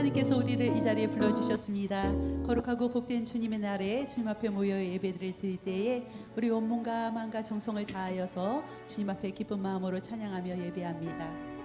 하나님께서 우리를 이 자리에 불러주셨습니다. 거룩하고 복된 주님의 날에 주님 앞에 모여 예배를 드릴 때에 우리 온몸과 마음과 정성을 다하여서 주님 앞에 기쁜 마음으로 찬양하며 예배합니다.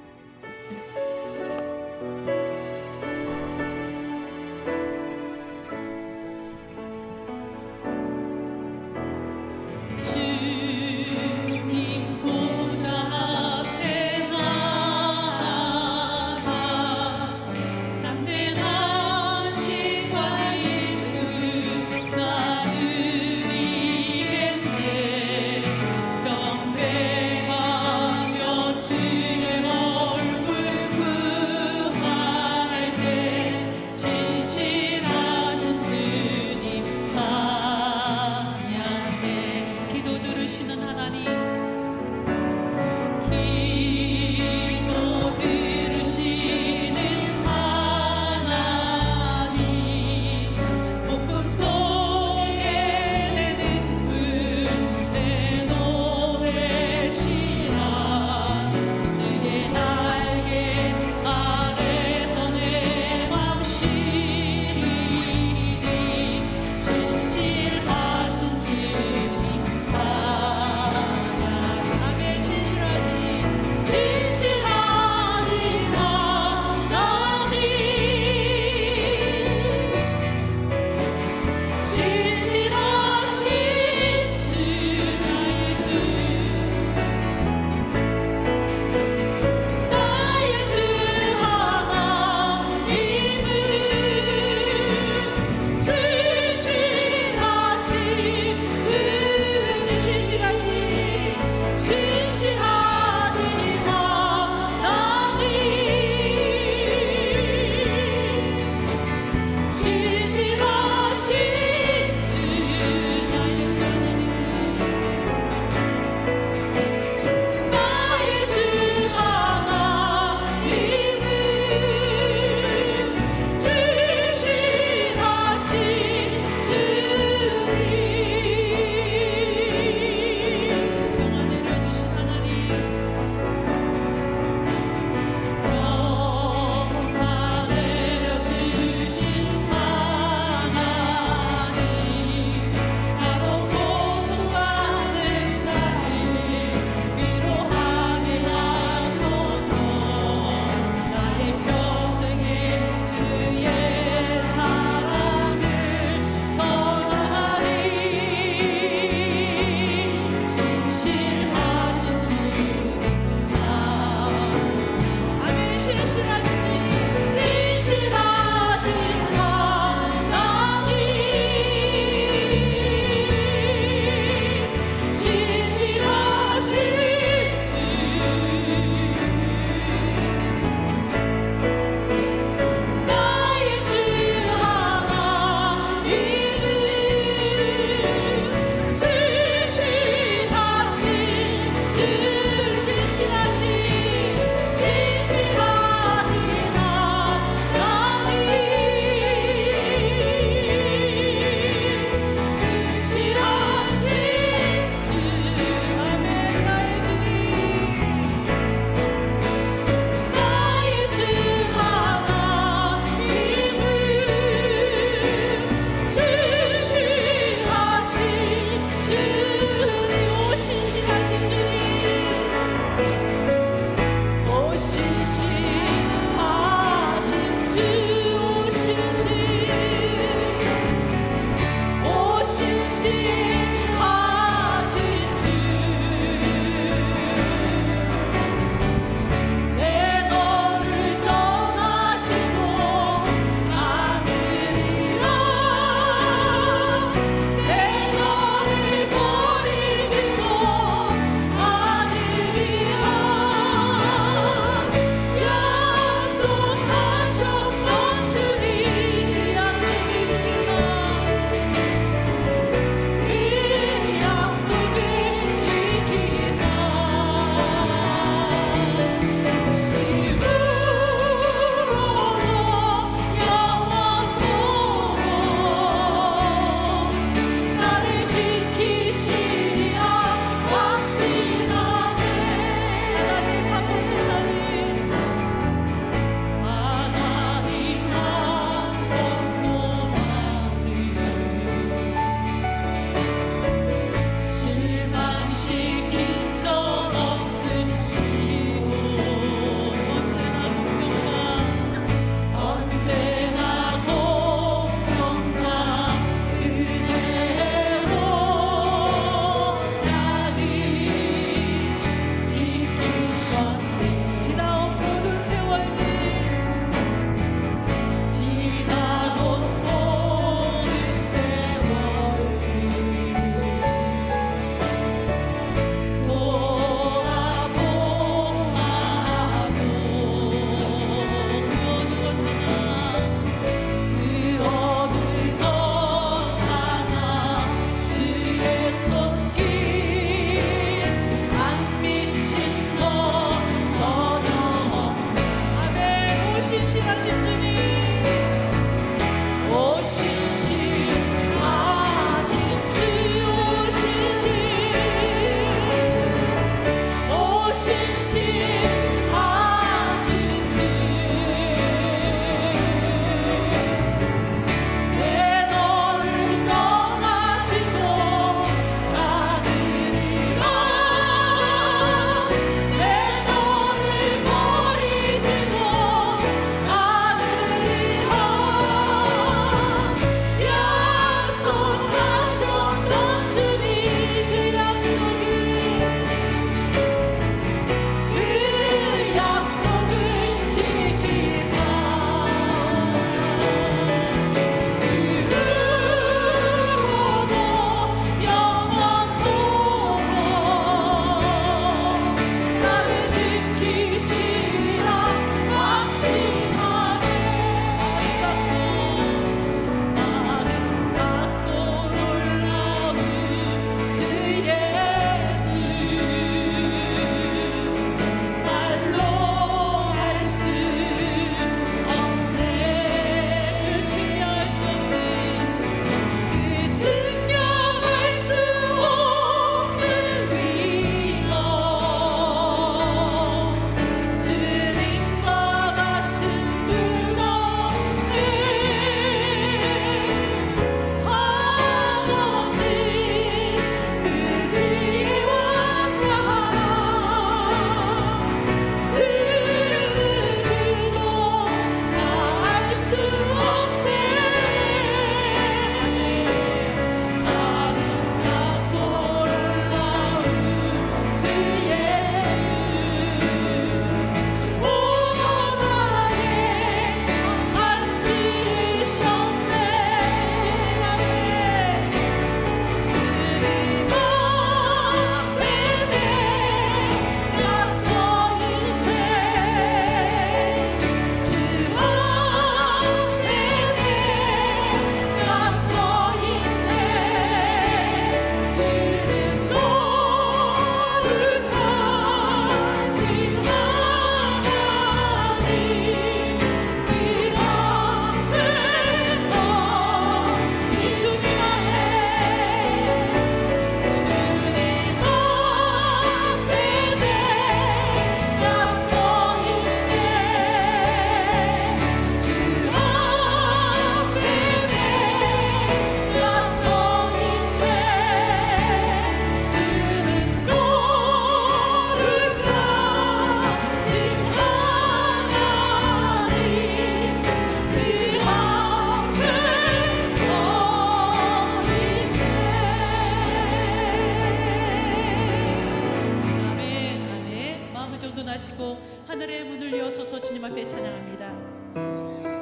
주님 앞에 찬양합니다.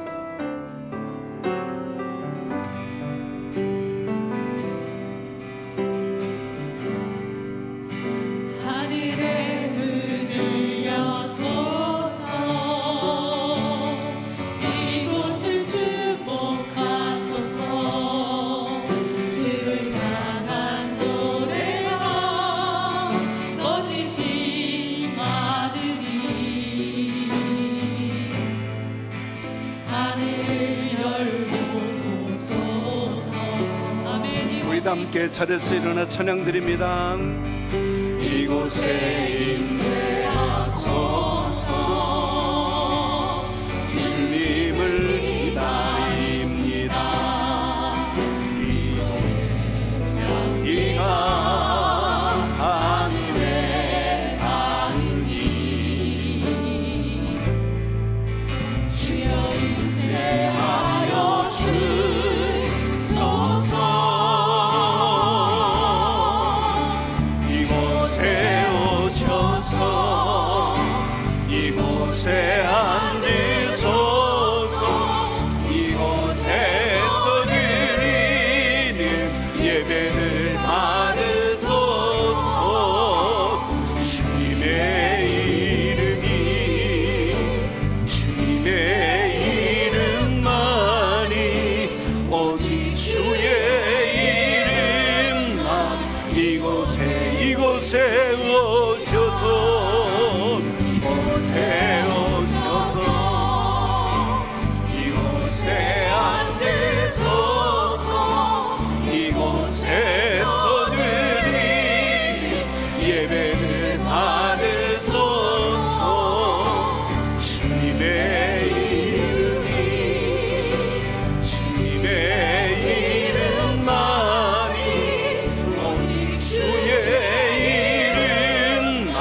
하늘의 문을 여소서 이곳을 주목하소서 주를 향한 노래가 꺼지지 않으리 하늘을 열고 보소서 아멘. 우리 다 함께 차례서 일어나 찬양드립니다. 이곳에 임재하소서 주님을 기다립니다. 이가 하늘에 닿으니 주여 임재하여 주소서 이곳에 오셔서 이곳에 앉으소서 이곳에서 드리는 예배를 받으소서 주님의 이름만이 오직 주의 이름만 이곳에 오셔서 이곳에 앉으소서 이곳에서 드리 예배를 받으소서 주님의 이름만이 오직 주의 이름만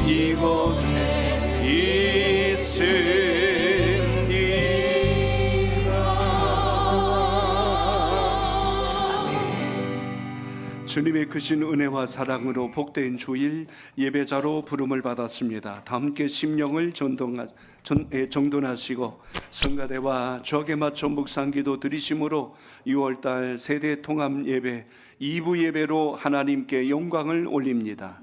이곳에 주님의 크신 은혜와 사랑으로 복된 주일 예배자로 부름을 받았습니다. 다 함께 심령을 정돈하시고 성가대와 주악에 맞춰 묵상기도 드리심으로 6월달 세대 통합 예배 2부 예배로 하나님께 영광을 올립니다.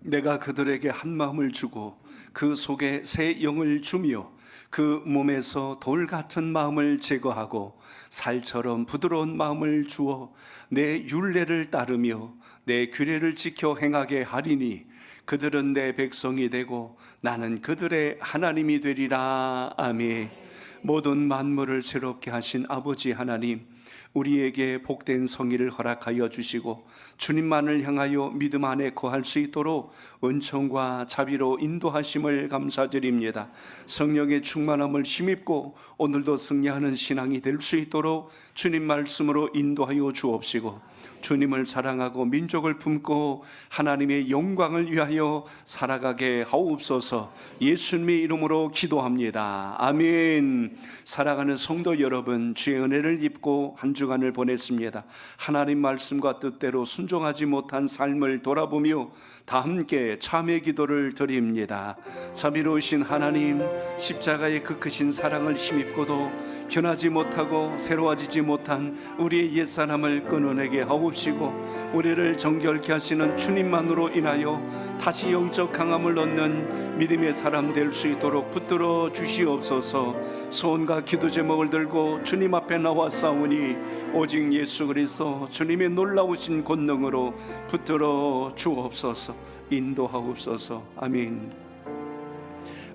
내가 그들에게 한 마음을 주고 그 속에 새 영을 주며 그 몸에서 돌 같은 마음을 제거하고 살처럼 부드러운 마음을 주어 내 율례를 따르며 내 규례를 지켜 행하게 하리니 그들은 내 백성이 되고 나는 그들의 하나님이 되리라. 아멘. 모든 만물을 새롭게 하신 아버지 하나님, 우리에게 복된 성의를 허락하여 주시고 주님만을 향하여 믿음 안에 거할 수 있도록 은총과 자비로 인도하심을 감사드립니다. 성령의 충만함을 힘입고 오늘도 승리하는 신앙이 될 수 있도록 주님 말씀으로 인도하여 주옵시고 주님을 사랑하고 민족을 품고 하나님의 영광을 위하여 살아가게 하옵소서. 예수님의 이름으로 기도합니다. 아멘. 사랑하는 성도 여러분, 주의 은혜를 입고 한 주간을 보냈습니다. 하나님 말씀과 뜻대로 순종하지 못한 삶을 돌아보며 다 함께 참회 기도를 드립니다. 자비로우신 하나님, 십자가의 그 크신 사랑을 힘입고도 변하지 못하고 새로워지지 못한 우리의 옛사람을 끊어내게 하옵시고 우리를 정결케 하시는 주님만으로 인하여 다시 영적 강함을 얻는 믿음의 사람 될 수 있도록 붙들어 주시옵소서. 소원과 기도 제목을 들고 주님 앞에 나와 싸우니 오직 예수 그리스도 주님의 놀라우신 권능으로 붙들어 주옵소서. 인도하옵소서. 아멘.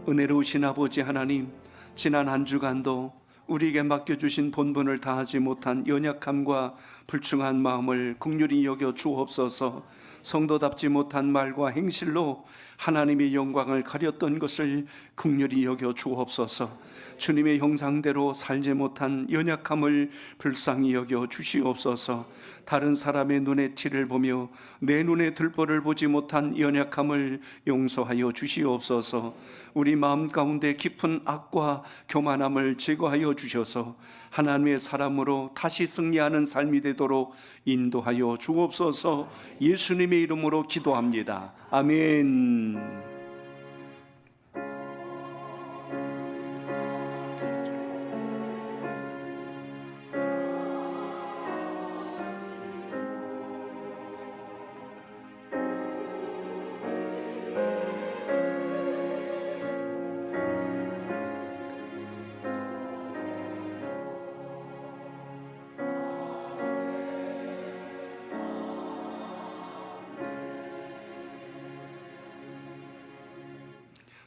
은혜로우신 아버지 하나님, 지난 한 주간도 우리에게 맡겨주신 본분을 다하지 못한 연약함과 불충한 마음을 긍휼히 여겨 주옵소서. 성도답지 못한 말과 행실로 하나님의 영광을 가렸던 것을 긍휼히 여겨 주옵소서. 주님의 형상대로 살지 못한 연약함을 불쌍히 여겨 주시옵소서. 다른 사람의 눈에 티를 보며 내 눈에 들보를 보지 못한 연약함을 용서하여 주시옵소서. 우리 마음 가운데 깊은 악과 교만함을 제거하여 주셔서 하나님의 사람으로 다시 승리하는 삶이 되도록 인도하여 주옵소서. 예수님의 이름으로 기도합니다. 아멘.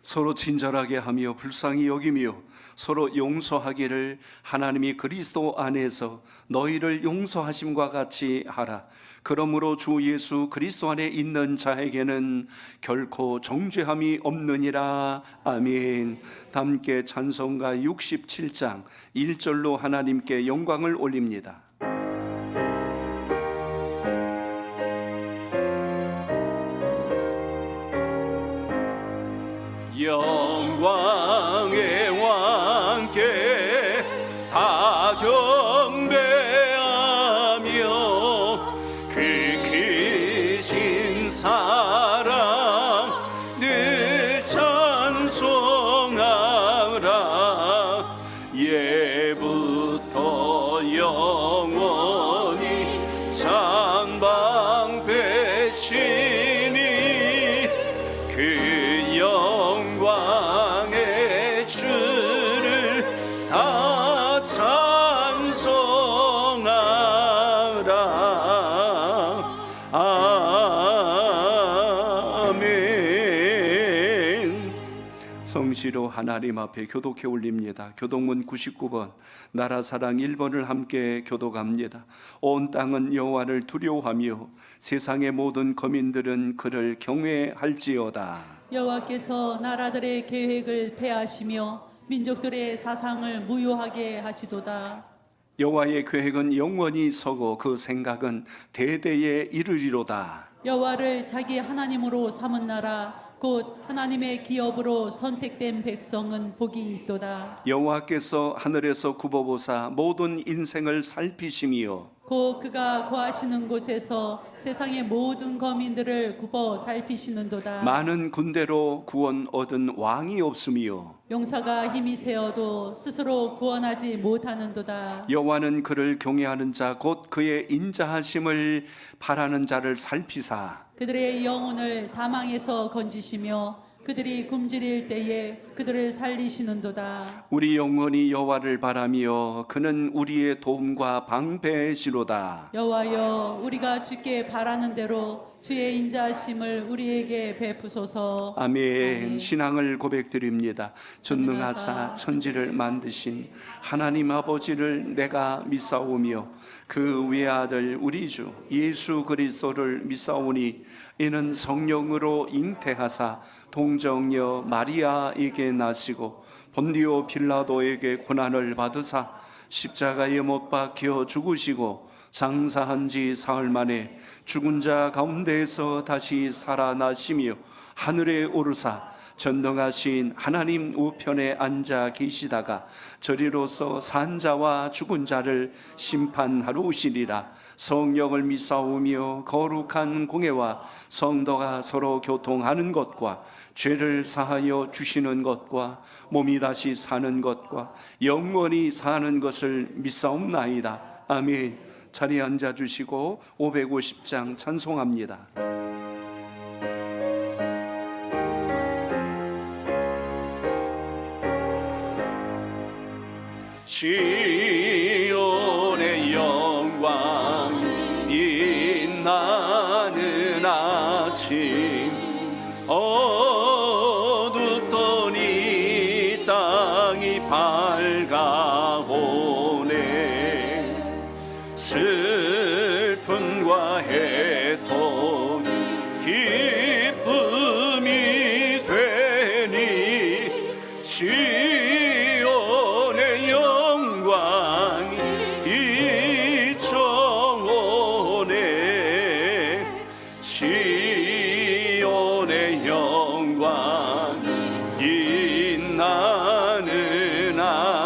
서로 친절하게 하며 불쌍히 여기며 서로 용서하기를 하나님이 그리스도 안에서 너희를 용서하심과 같이 하라. 그러므로 주 예수 그리스도 안에 있는 자에게는 결코 정죄함이 없느니라. 아멘. 함께 찬송가 67장 1절로 하나님께 영광을 올립니다. 영광의 왕께 다 경배하며 그 크신 사랑 늘 찬송하라. 예부터 영원히 찬방배시니 그 영광의 주를 다 찬송하라. 아멘. 성시로 하나님 앞에 교독해 올립니다. 교독문 99번, 나라사랑 1번을 함께 교독합니다. 온 땅은 여호와를 두려워하며 세상의 모든 거민들은 그를 경외할지어다. 여호와께서 나라들의 계획을 폐하시며 민족들의 사상을 무효하게 하시도다. 여호와의 계획은 영원히 서고 그 생각은 대대에 이르리로다. 여호와를 자기 하나님으로 삼은 나라 곧 하나님의 기업으로 선택된 백성은 복이 있도다. 여호와께서 하늘에서 굽어보사 모든 인생을 살피시며 곧 그가 거하시는 곳에서 세상의 모든 거민들을 굽어 살피시는도다. 많은 군대로 구원 얻은 왕이 없으며 용사가 힘이 세어도 스스로 구원하지 못하는도다. 여호와는 그를 경외하는 자 곧 그의 인자하심을 바라는 자를 살피사 그들의 영혼을 사망에서 건지시며 그들이 굶주릴 때에 그들을 살리시는도다. 우리 영혼이 여호와를 바라며 그는 우리의 도움과 방패시로다. 여호와여, 우리가 주께 바라는 대로 주의 인자하심을 우리에게 베푸소서. 아멘. 신앙을 고백드립니다. 전능하사 천지를 만드신 하나님 아버지를 내가 믿사오며 그 외아들 우리 주 예수 그리스도를 믿사오니 이는 성령으로 잉태하사 동정녀 마리아에게 나시고 본디오 빌라도에게 고난을 받으사 십자가에 못 박혀 죽으시고 장사한 지 사흘 만에 죽은 자 가운데에서 다시 살아나시며 하늘에 오르사 전능하신 하나님 우편에 앉아 계시다가 저리로서 산 자와 죽은 자를 심판하러 오시리라. 성령을 믿사오며 거룩한 공예와 성도가 서로 교통하는 것과 죄를 사하여 주시는 것과 몸이 다시 사는 것과 영원히 사는 것을 믿사옵나이다. 아멘. 자리에 앉아주시고 550장 찬송합니다. 시온의 영광이 빛나는 아침 어둡던 이 땅이 밝아오네 슬픔과 해통이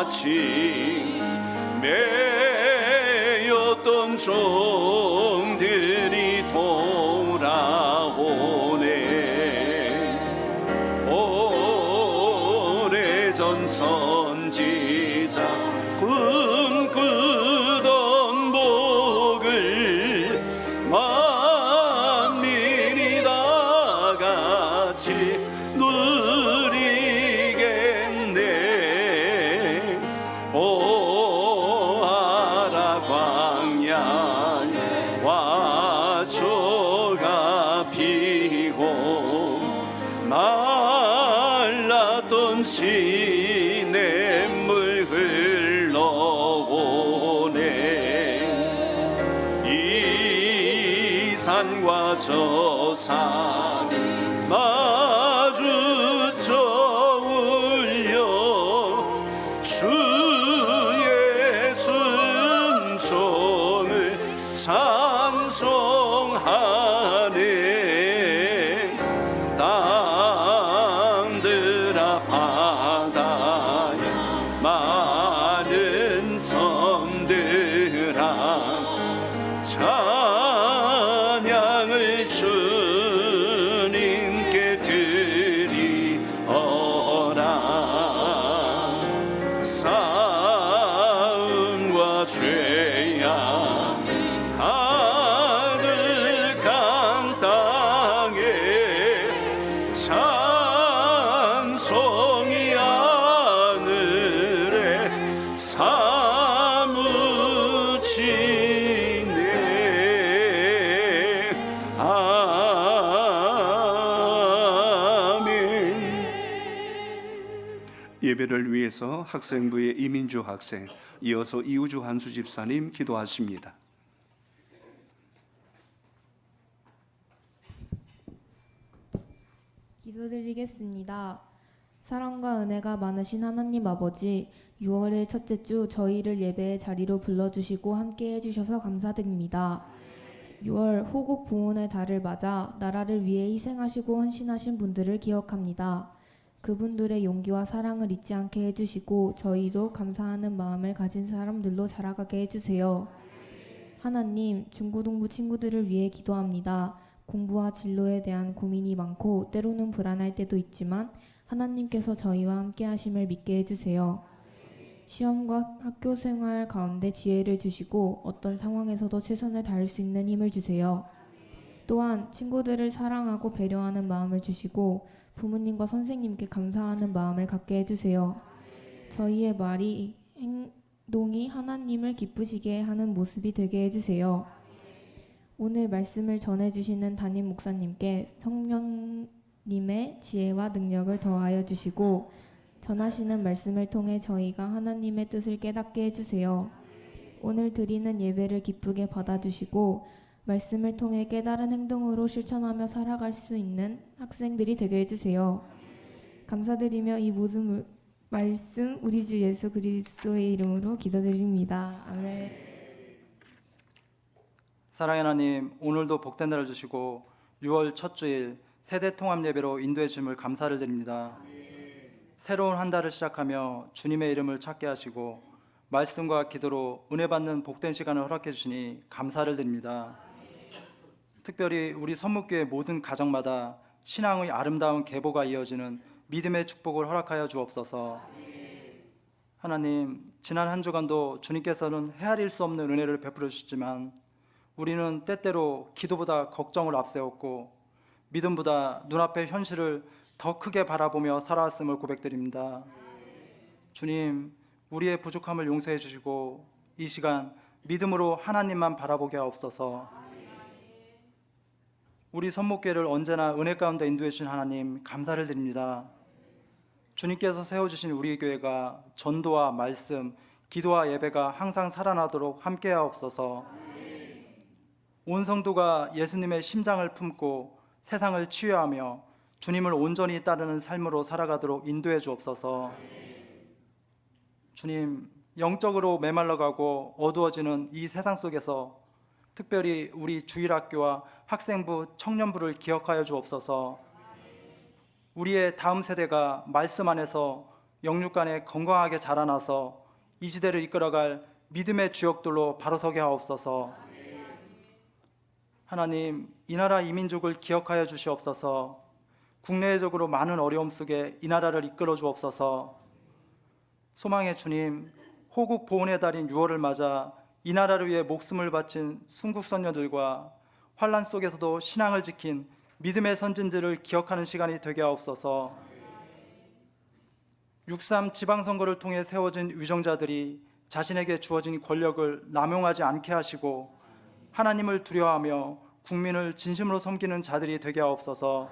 같이 매였던 종들이 돌아오네. 오래전 선지자 꿈꾸던 복을 만민이 다 같이 누리겠네. 보아라 광야에 화초가 피고 말랐던 시냇물 흘러오네. 이 산과 저 산이 마주쳐 울려 주의 순종을 찬송하네. 땅들아 바다야 많은 섬들아 찬양을 주님께 드리어라. 싸움과 죄악 가득한 땅에 찬송이 하늘에 사무치네. 아멘. 예배를 위해서 학생부의 이민주 학생, 이어서 이우주 한수 집사님 기도하십니다. 기도드리겠습니다. 사랑과 은혜가 많으신 하나님 아버지, 6월의 첫째 주 저희를 예배의 자리로 불러주시고 함께 해주셔서 감사드립니다. 6월 호국 봉헌의 달을 맞아 나라를 위해 희생하시고 헌신하신 분들을 기억합니다. 그분들의 용기와 사랑을 잊지 않게 해주시고 저희도 감사하는 마음을 가진 사람들로 자라가게 해주세요. 하나님, 중고등부 친구들을 위해 기도합니다. 공부와 진로에 대한 고민이 많고 때로는 불안할 때도 있지만 하나님께서 저희와 함께 하심을 믿게 해주세요. 시험과 학교 생활 가운데 지혜를 주시고 어떤 상황에서도 최선을 다할 수 있는 힘을 주세요. 또한 친구들을 사랑하고 배려하는 마음을 주시고 부모님과 선생님께 감사하는 마음을 갖게 해주세요. 저희의 말이, 행동이 하나님을 기쁘시게 하는 모습이 되게 해주세요. 오늘 말씀을 전해주시는 담임 목사님께 성령님의 지혜와 능력을 더하여 주시고 전하시는 말씀을 통해 저희가 하나님의 뜻을 깨닫게 해주세요. 오늘 드리는 예배를 기쁘게 받아주시고 말씀을 통해 깨달은 행동으로 실천하며 살아갈 수 있는 학생들이 되게 해주세요. 감사드리며 이 모든 말씀 우리 주 예수 그리스도의 이름으로 기도드립니다. 아멘. 사랑의 하나님, 오늘도 복된 날을 주시고 6월 첫 주일 세대 통합 예배로 인도해 주심을 감사를 드립니다. 새로운 한 달을 시작하며 주님의 이름을 찾게 하시고 말씀과 기도로 은혜 받는 복된 시간을 허락해 주시니 감사를 드립니다. 특별히 우리 선목교회 모든 가정마다 신앙의 아름다운 계보가 이어지는 믿음의 축복을 허락하여 주옵소서. 하나님, 지난 한 주간도 주님께서는 헤아릴 수 없는 은혜를 베풀어 주셨지만 우리는 때때로 기도보다 걱정을 앞세웠고 믿음보다 눈앞의 현실을 더 크게 바라보며 살아왔음을 고백드립니다. 주님, 우리의 부족함을 용서해 주시고 이 시간 믿음으로 하나님만 바라보게 하옵소서. 우리 선목교회를 언제나 은혜 가운데 인도해 주신 하나님 감사를 드립니다. 주님께서 세워주신 우리 교회가 전도와 말씀, 기도와 예배가 항상 살아나도록 함께 하옵소서. 온 성도가 예수님의 심장을 품고 세상을 치유하며 주님을 온전히 따르는 삶으로 살아가도록 인도해 주옵소서. 주님, 영적으로 메말라가고 어두워지는 이 세상 속에서 특별히 우리 주일학교와 학생부, 청년부를 기억하여 주옵소서. 우리의 다음 세대가 말씀 안에서 영육 간에 건강하게 자라나서 이 시대를 이끌어갈 믿음의 주역들로 바로서게 하옵소서. 하나님, 이 나라 이 민족을 기억하여 주시옵소서. 국내적으로 많은 어려움 속에 이 나라를 이끌어 주옵소서. 소망의 주님, 호국 보훈의 달인 6월을 맞아 이 나라를 위해 목숨을 바친 순국 선녀들과 환란 속에서도 신앙을 지킨 믿음의 선진들을 기억하는 시간이 되게 하옵소서. 6.3 지방선거를 통해 세워진 위정자들이 자신에게 주어진 권력을 남용하지 않게 하시고 하나님을 두려워하며 국민을 진심으로 섬기는 자들이 되게 하옵소서.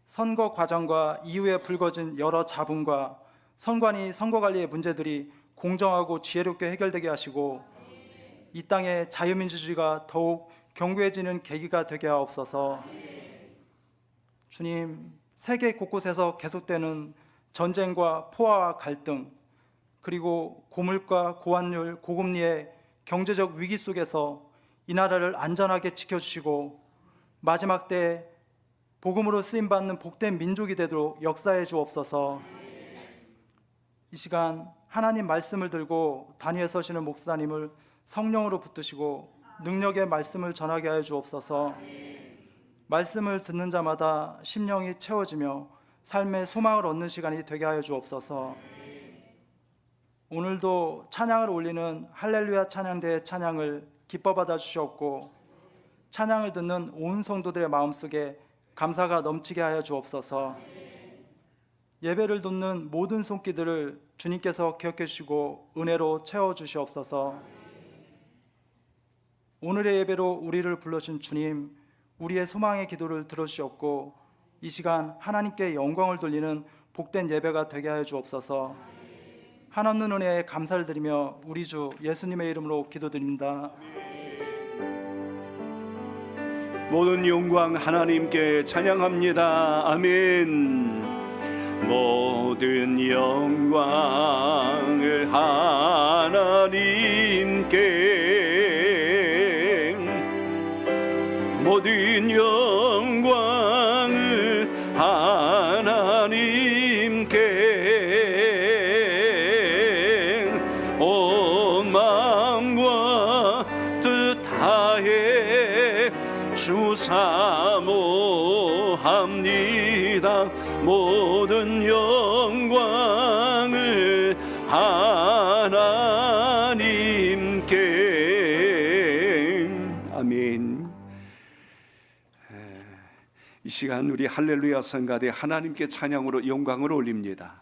선거 과정과 이후에 불거진 여러 잡음과 선관위 선거관리의 문제들이 공정하고 지혜롭게 해결되게 하시고 이 땅의 자유민주주의가 더욱 견고해지는 계기가 되게 하옵소서. 주님, 세계 곳곳에서 계속되는 전쟁과 포화와 갈등, 그리고 고물가, 고환율, 고금리의 경제적 위기 속에서 이 나라를 안전하게 지켜주시고 마지막 때 복음으로 쓰임받는 복된 민족이 되도록 역사해 주옵소서. 이 시간 하나님 말씀을 들고 단위에 서시는 목사님을 성령으로 붙드시고 능력의 말씀을 전하게 하여 주옵소서. 말씀을 듣는 자마다 심령이 채워지며 삶의 소망을 얻는 시간이 되게 하여 주옵소서. 오늘도 찬양을 올리는 할렐루야 찬양대의 찬양을 기뻐 받아 주시옵고 찬양을 듣는 온 성도들의 마음속에 감사가 넘치게 하여 주옵소서. 예배를 돕는 모든 손길들을 주님께서 기억해 주시고 은혜로 채워 주시옵소서. 오늘의 예배로 우리를 불러주신 주님, 우리의 소망의 기도를 들어주시옵고 이 시간 하나님께 영광을 돌리는 복된 예배가 되게 하여 주옵소서. 한없는 은혜에 감사를 드리며 우리 주 예수님의 이름으로 기도드립니다. 모든 영광 하나님께 찬양합니다. 아멘. 모든 영광을 하나님께, 모든 영광을 하나님께, 온 마음과 뜻 다해 주 사모합니다. 모든 영광을 하나님께. 아멘. 이 시간 우리 할렐루야 성가대 하나님께 찬양으로 영광을 올립니다.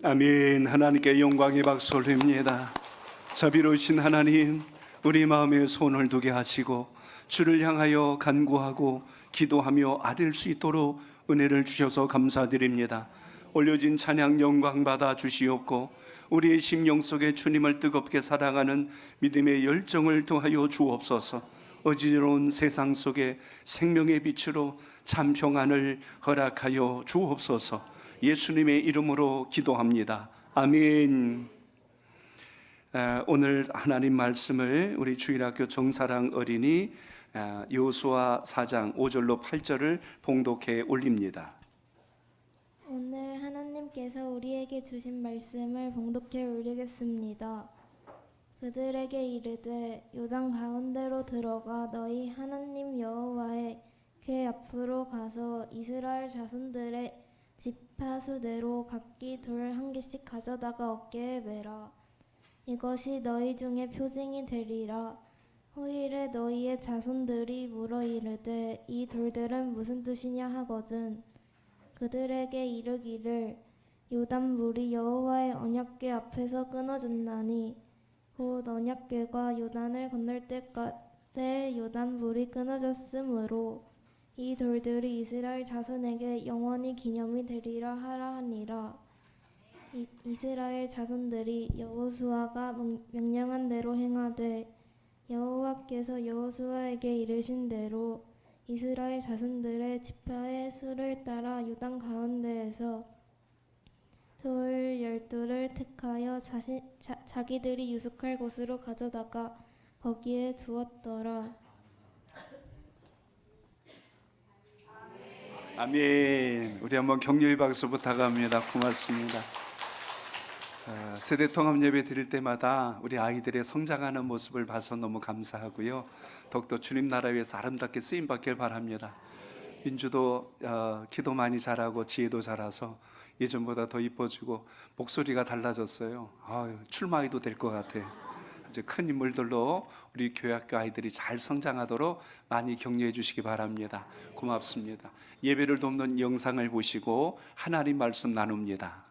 아멘. 하나님께 영광의 박수 올립니다. 자비로우신 하나님, 우리 마음에 손을 두게 하시고 주를 향하여 간구하고 기도하며 아뢰 수 있도록 은혜를 주셔서 감사드립니다. 올려진 찬양 영광 받아 주시옵고 우리의 심령 속에 주님을 뜨겁게 사랑하는 믿음의 열정을 더하여 주옵소서. 어지러운 세상 속에 생명의 빛으로 참 평안을 허락하여 주옵소서. 예수님의 이름으로 기도합니다. 아멘. 오늘 하나님 말씀을 우리 주일학교 정사랑 어린이 여호수아 4장 5절로 8절을 봉독해 올립니다. 오늘 하나님께서 우리에게 주신 말씀을 봉독해 올리겠습니다. 그들에게 이르되 요단 가운데로 들어가 너희 하나님 여호와의 궤 앞으로 가서 이스라엘 자손들의 지파수대로 각기 돌 한 개씩 가져다가 어깨에 매라. 이것이 너희 중에 표징이 되리라. 후일에 너희의 자손들이 물어 이르되 이 돌들은 무슨 뜻이냐 하거든 그들에게 이르기를 요단 물이 여호와의 언약궤 앞에서 끊어졌나니 곧 언약궤가 요단을 건널 때까지 요단 물이 끊어졌으므로 이 돌들이 이스라엘 자손에게 영원히 기념이 되리라 하라 하니라. 이스라엘 자손들이 여호수아가 명령한 대로 행하되 여호와께서 여호수아에게 이르신 대로 이스라엘 자손들의 지파의 수를 따라 요단 가운데에서 돌 12를 택하여 자기들이 유숙할 곳으로 가져다가 거기에 두었더라. 아멘. 우리 한번 격려의 박수 부탁합니다. 고맙습니다. 세대 통합 예배 드릴 때마다 우리 아이들의 성장하는 모습을 봐서 너무 감사하고요. 더욱더 주님 나라 위해서 아름답게 쓰임 받길 바랍니다. 민주도 기도 많이 잘하고 지혜도 잘해서 예전보다 더 이뻐지고 목소리가 달라졌어요. 출마해도 될 것 같아요. 이제 큰 인물들로 우리 교회학교 아이들이 잘 성장하도록 많이 격려해 주시기 바랍니다. 고맙습니다. 예배를 돕는 영상을 보시고 하나님 말씀 나눕니다.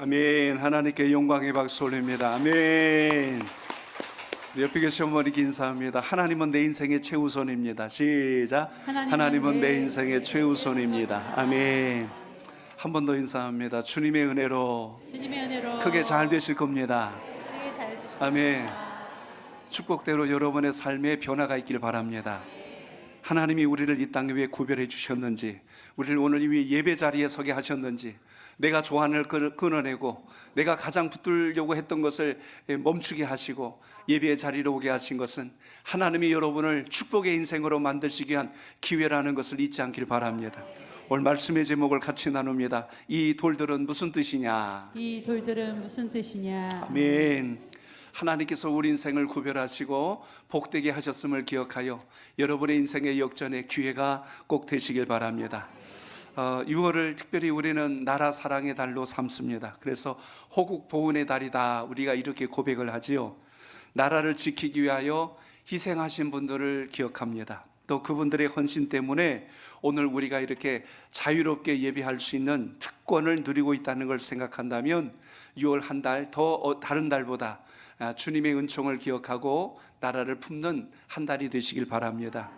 아멘. 하나님께 영광의 박수 올립니다. 아멘. 옆에 계신 어머니께 인사합니다. 하나님은 내 인생의 최우선입니다. 시작. 하나님은 내 인생의 최우선입니다. 아멘. 한 번 더 인사합니다. 주님의 은혜로 크게 잘 되실 겁니다. 아멘. 축복대로 여러분의 삶에 변화가 있길 바랍니다. 하나님이 우리를 이 땅에 왜 구별해 주셨는지, 우리를 오늘 이 예배 자리에 서게 하셨는지, 내가 조한을 끊어내고 내가 가장 붙들려고 했던 것을 멈추게 하시고 예배의 자리로 오게 하신 것은 하나님이 여러분을 축복의 인생으로 만드시기 위한 기회라는 것을 잊지 않길 바랍니다. 오늘 말씀의 제목을 같이 나눕니다. 이 돌들은 무슨 뜻이냐? 이 돌들은 무슨 뜻이냐? 아멘. 하나님께서 우리 인생을 구별하시고 복되게 하셨음을 기억하여 여러분의 인생의 역전의 기회가 꼭 되시길 바랍니다. 6월을 특별히 우리는 나라 사랑의 달로 삼습니다. 그래서 호국 보훈의 달이다, 우리가 이렇게 고백을 하지요. 나라를 지키기 위하여 희생하신 분들을 기억합니다. 또 그분들의 헌신 때문에 오늘 우리가 이렇게 자유롭게 예배할 수 있는 특권을 누리고 있다는 걸 생각한다면 6월 한 달 더 다른 달보다 주님의 은총을 기억하고 나라를 품는 한 달이 되시길 바랍니다.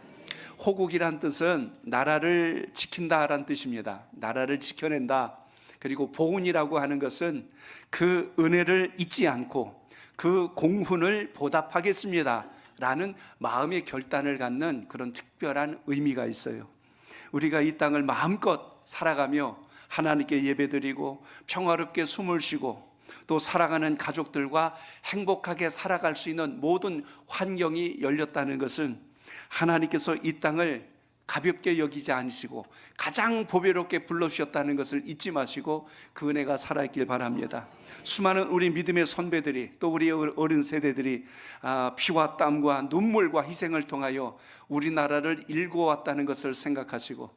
호국이란 뜻은 나라를 지킨다라는 뜻입니다. 나라를 지켜낸다. 그리고 보훈이라고 하는 것은 그 은혜를 잊지 않고 그 공훈을 보답하겠습니다 라는 마음의 결단을 갖는 그런 특별한 의미가 있어요. 우리가 이 땅을 마음껏 살아가며 하나님께 예배드리고 평화롭게 숨을 쉬고 또 살아가는 가족들과 행복하게 살아갈 수 있는 모든 환경이 열렸다는 것은 하나님께서 이 땅을 가볍게 여기지 않으시고 가장 보배롭게 불러주셨다는 것을 잊지 마시고 그 은혜가 살아있길 바랍니다. 수많은 우리 믿음의 선배들이 또 우리 어른 세대들이 피와 땀과 눈물과 희생을 통하여 우리나라를 일구어왔다는 것을 생각하시고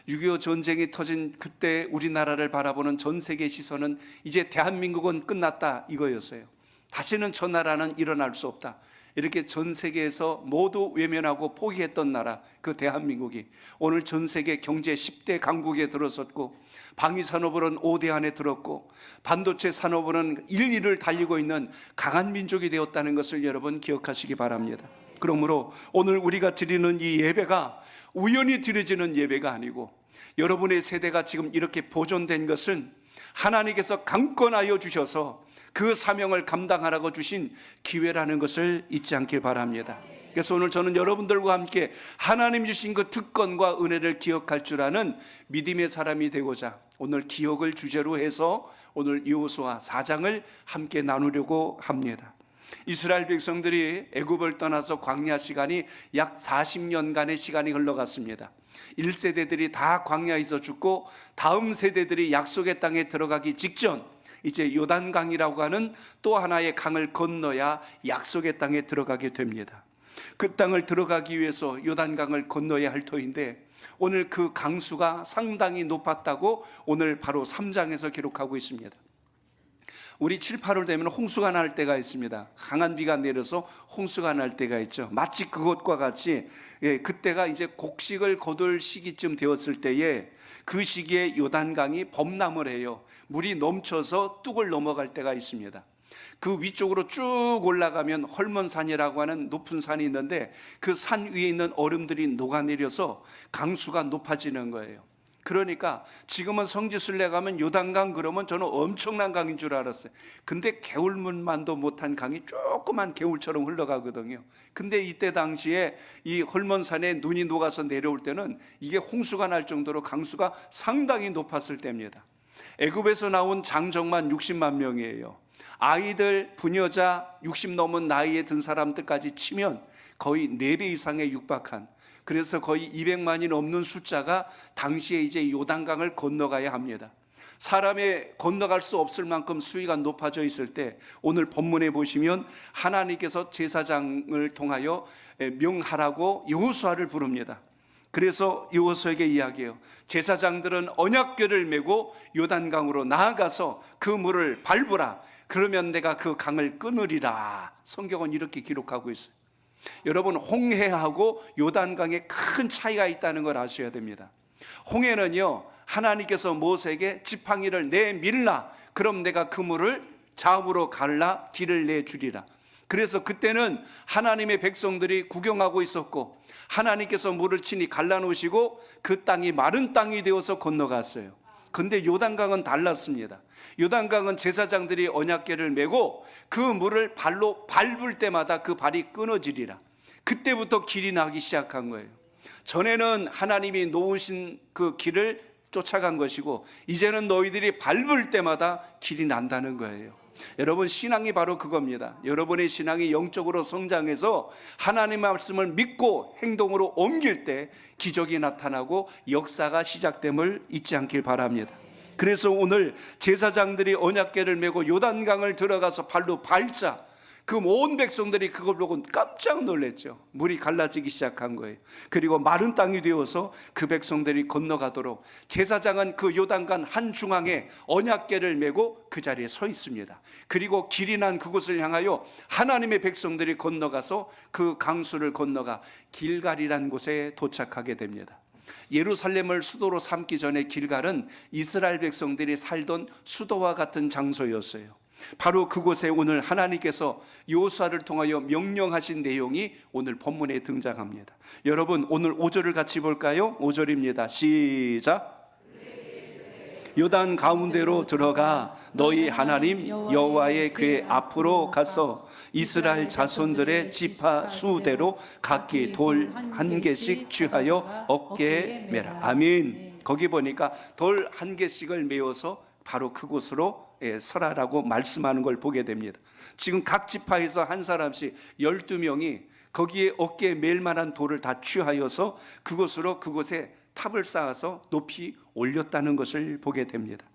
6.25 전쟁이 터진 그때 우리나라를 바라보는 전 세계 시선은 이제 대한민국은 끝났다 이거였어요. 다시는 저 나라는 일어날 수 없다. 이렇게 전 세계에서 모두 외면하고 포기했던 나라, 그 대한민국이 오늘 전 세계 경제 10대 강국에 들어섰고 방위산업으로는 5대 안에 들었고 반도체 산업으로는 1위를 달리고 있는 강한 민족이 되었다는 것을 여러분 기억하시기 바랍니다. 그러므로 오늘 우리가 드리는 이 예배가 우연히 드려지는 예배가 아니고 여러분의 세대가 지금 이렇게 보존된 것은 하나님께서 강권하여 주셔서 그 사명을 감당하라고 주신 기회라는 것을 잊지 않길 바랍니다. 그래서 오늘 저는 여러분들과 함께 하나님 주신 그 특권과 은혜를 기억할 줄 아는 믿음의 사람이 되고자 오늘 기억을 주제로 해서 오늘 여호수아 4장을 함께 나누려고 합니다. 이스라엘 백성들이 애굽을 떠나서 광야 시간이 약 40년간의 시간이 흘러갔습니다. 1세대들이 다 광야에서 죽고 다음 세대들이 약속의 땅에 들어가기 직전 이제 요단강이라고 하는 또 하나의 강을 건너야 약속의 땅에 들어가게 됩니다. 그 땅을 들어가기 위해서 요단강을 건너야 할 터인데 오늘 그 강수가 상당히 높았다고 오늘 바로 3장에서 기록하고 있습니다. 우리 7, 8월 되면 홍수가 날 때가 있습니다. 강한 비가 내려서 홍수가 날 때가 있죠. 마치 그것과 같이 그때가 이제 곡식을 거둘 시기쯤 되었을 때에 그 시기에 요단강이 범람을 해요. 물이 넘쳐서 뚝을 넘어갈 때가 있습니다. 그 위쪽으로 쭉 올라가면 헐몬산이라고 하는 높은 산이 있는데 그 산 위에 있는 얼음들이 녹아내려서 강수가 높아지는 거예요. 그러니까 지금은 성지순례 가면 요단강 그러면 저는 엄청난 강인 줄 알았어요. 근데 개울물만도 못한 강이 조그만 개울처럼 흘러가거든요. 근데 이때 당시에 이 헐몬산에 눈이 녹아서 내려올 때는 이게 홍수가 날 정도로 강수가 상당히 높았을 때입니다. 애굽에서 나온 장정만 60만 명이에요. 아이들, 부녀자, 60 넘은 나이에 든 사람들까지 치면 거의 4배 이상에 육박한, 그래서 거의 200만이 넘는 숫자가 당시에 이제 요단강을 건너가야 합니다. 사람이 건너갈 수 없을 만큼 수위가 높아져 있을 때 오늘 본문에 보시면 하나님께서 제사장을 통하여 명하라고 여호수아를 부릅니다. 그래서 여호수아에게 이야기해요. 제사장들은 언약궤를 메고 요단강으로 나아가서 그 물을 밟으라. 그러면 내가 그 강을 끊으리라. 성경은 이렇게 기록하고 있어요. 여러분, 홍해하고 요단강에 큰 차이가 있다는 걸 아셔야 됩니다. 홍해는요 하나님께서 모세에게 지팡이를 내밀라, 그럼 내가 그 물을 좌우로 갈라 길을 내주리라. 그래서 그때는 하나님의 백성들이 구경하고 있었고 하나님께서 물을 친히 갈라놓으시고 그 땅이 마른 땅이 되어서 건너갔어요. 근데 요단강은 달랐습니다. 요단강은 제사장들이 언약궤를 메고 그 물을 발로 밟을 때마다 그 발이 끊어지리라. 그때부터 길이 나기 시작한 거예요. 전에는 하나님이 놓으신 그 길을 쫓아간 것이고 이제는 너희들이 밟을 때마다 길이 난다는 거예요. 여러분, 신앙이 바로 그겁니다. 여러분의 신앙이 영적으로 성장해서 하나님의 말씀을 믿고 행동으로 옮길 때 기적이 나타나고 역사가 시작됨을 잊지 않길 바랍니다. 그래서 오늘 제사장들이 언약궤를 메고 요단강을 들어가서 발로 밟자 그 온 백성들이 그걸 보고 깜짝 놀랐죠. 물이 갈라지기 시작한 거예요. 그리고 마른 땅이 되어서 그 백성들이 건너가도록 제사장은 그 요단강 한 중앙에 언약궤를 메고 그 자리에 서 있습니다. 그리고 길이 난 그곳을 향하여 하나님의 백성들이 건너가서 그 강수를 건너가 길갈이라는 곳에 도착하게 됩니다. 예루살렘을 수도로 삼기 전에 길갈은 이스라엘 백성들이 살던 수도와 같은 장소였어요. 바로 그곳에 오늘 하나님께서 여호수아를 통하여 명령하신 내용이 오늘 본문에 등장합니다. 여러분, 오늘 5절을 같이 볼까요? 5절입니다. 시작. 요단 가운데로 들어가 너희 하나님 여호와의 궤 앞으로 가서 이스라엘 자손들의 지파 수대로 각기 돌 한 개씩 취하여 어깨에 메라. 아멘. 거기 보니까 돌 한 개씩을 메어서 바로 그곳으로 서라라고 말씀하는 걸 보게 됩니다. 지금 각 지파에서 한 사람씩 12명이 거기에 어깨에 맬 만한 돌을 다 취하여서 그곳에 탑을 쌓아서 높이 올렸다는 것을 보게 됩니다.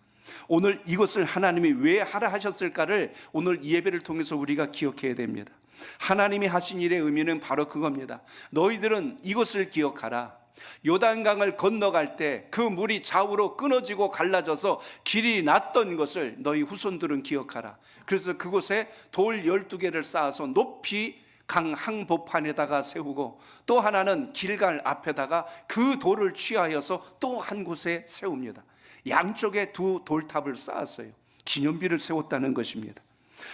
오늘 이것을 하나님이 왜 하라 하셨을까를 오늘 이 예배를 통해서 우리가 기억해야 됩니다. 하나님이 하신 일의 의미는 바로 그겁니다. 너희들은 이것을 기억하라. 요단강을 건너갈 때 그 물이 좌우로 끊어지고 갈라져서 길이 났던 것을 너희 후손들은 기억하라. 그래서 그곳에 돌 12개를 쌓아서 높이 강 항복판에다가 세우고 또 하나는 길갈 앞에다가 그 돌을 취하여서 또 한 곳에 세웁니다. 양쪽에 두 돌탑을 쌓았어요. 기념비를 세웠다는 것입니다.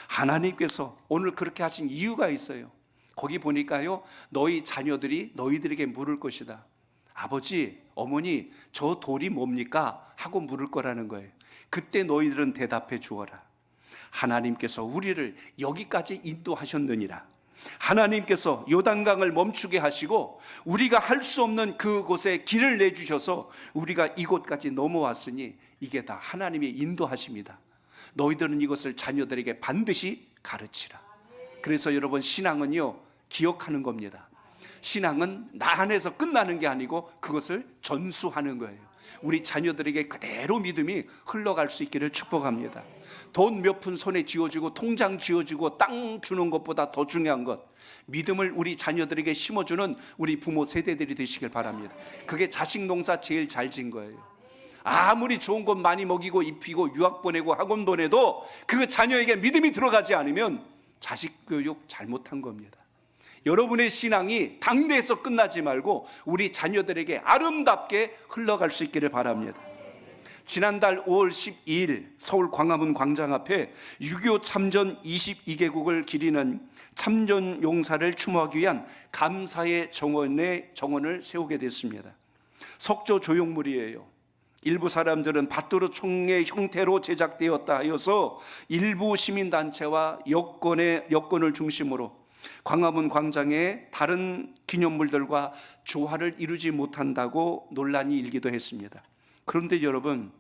하나님께서 오늘 그렇게 하신 이유가 있어요. 거기 보니까요, 너희 자녀들이 너희들에게 물을 것이다. 아버지, 어머니, 저 돌이 뭡니까? 하고 물을 거라는 거예요. 그때 너희들은 대답해 주어라. 하나님께서 우리를 여기까지 인도하셨느니라. 하나님께서 요단강을 멈추게 하시고 우리가 할 수 없는 그곳에 길을 내주셔서 우리가 이곳까지 넘어왔으니 이게 다 하나님의 인도하십니다. 너희들은 이것을 자녀들에게 반드시 가르치라. 그래서 여러분, 신앙은요, 기억하는 겁니다. 신앙은 나 안에서 끝나는 게 아니고 그것을 전수하는 거예요. 우리 자녀들에게 그대로 믿음이 흘러갈 수 있기를 축복합니다. 돈 몇 푼 손에 쥐어주고 통장 쥐어주고 땅 주는 것보다 더 중요한 것, 믿음을 우리 자녀들에게 심어주는 우리 부모 세대들이 되시길 바랍니다. 그게 자식 농사 제일 잘 진 거예요. 아무리 좋은 것 많이 먹이고 입히고 유학 보내고 학원 보내도 그 자녀에게 믿음이 들어가지 않으면 자식 교육 잘못한 겁니다. 여러분의 신앙이 당대에서 끝나지 말고 우리 자녀들에게 아름답게 흘러갈 수 있기를 바랍니다. 지난달 5월 12일 서울 광화문 광장 앞에 6.25 참전 22개국을 기리는 참전 용사를 추모하기 위한 감사의 정원을 세우게 됐습니다. 석조 조형물이에요. 일부 사람들은 밭도로 총의 형태로 제작되었다 하여서 일부 시민단체와 여권을 중심으로 광화문 광장에 다른 기념물들과 조화를 이루지 못한다고 논란이 일기도 했습니다. 그런데 여러분,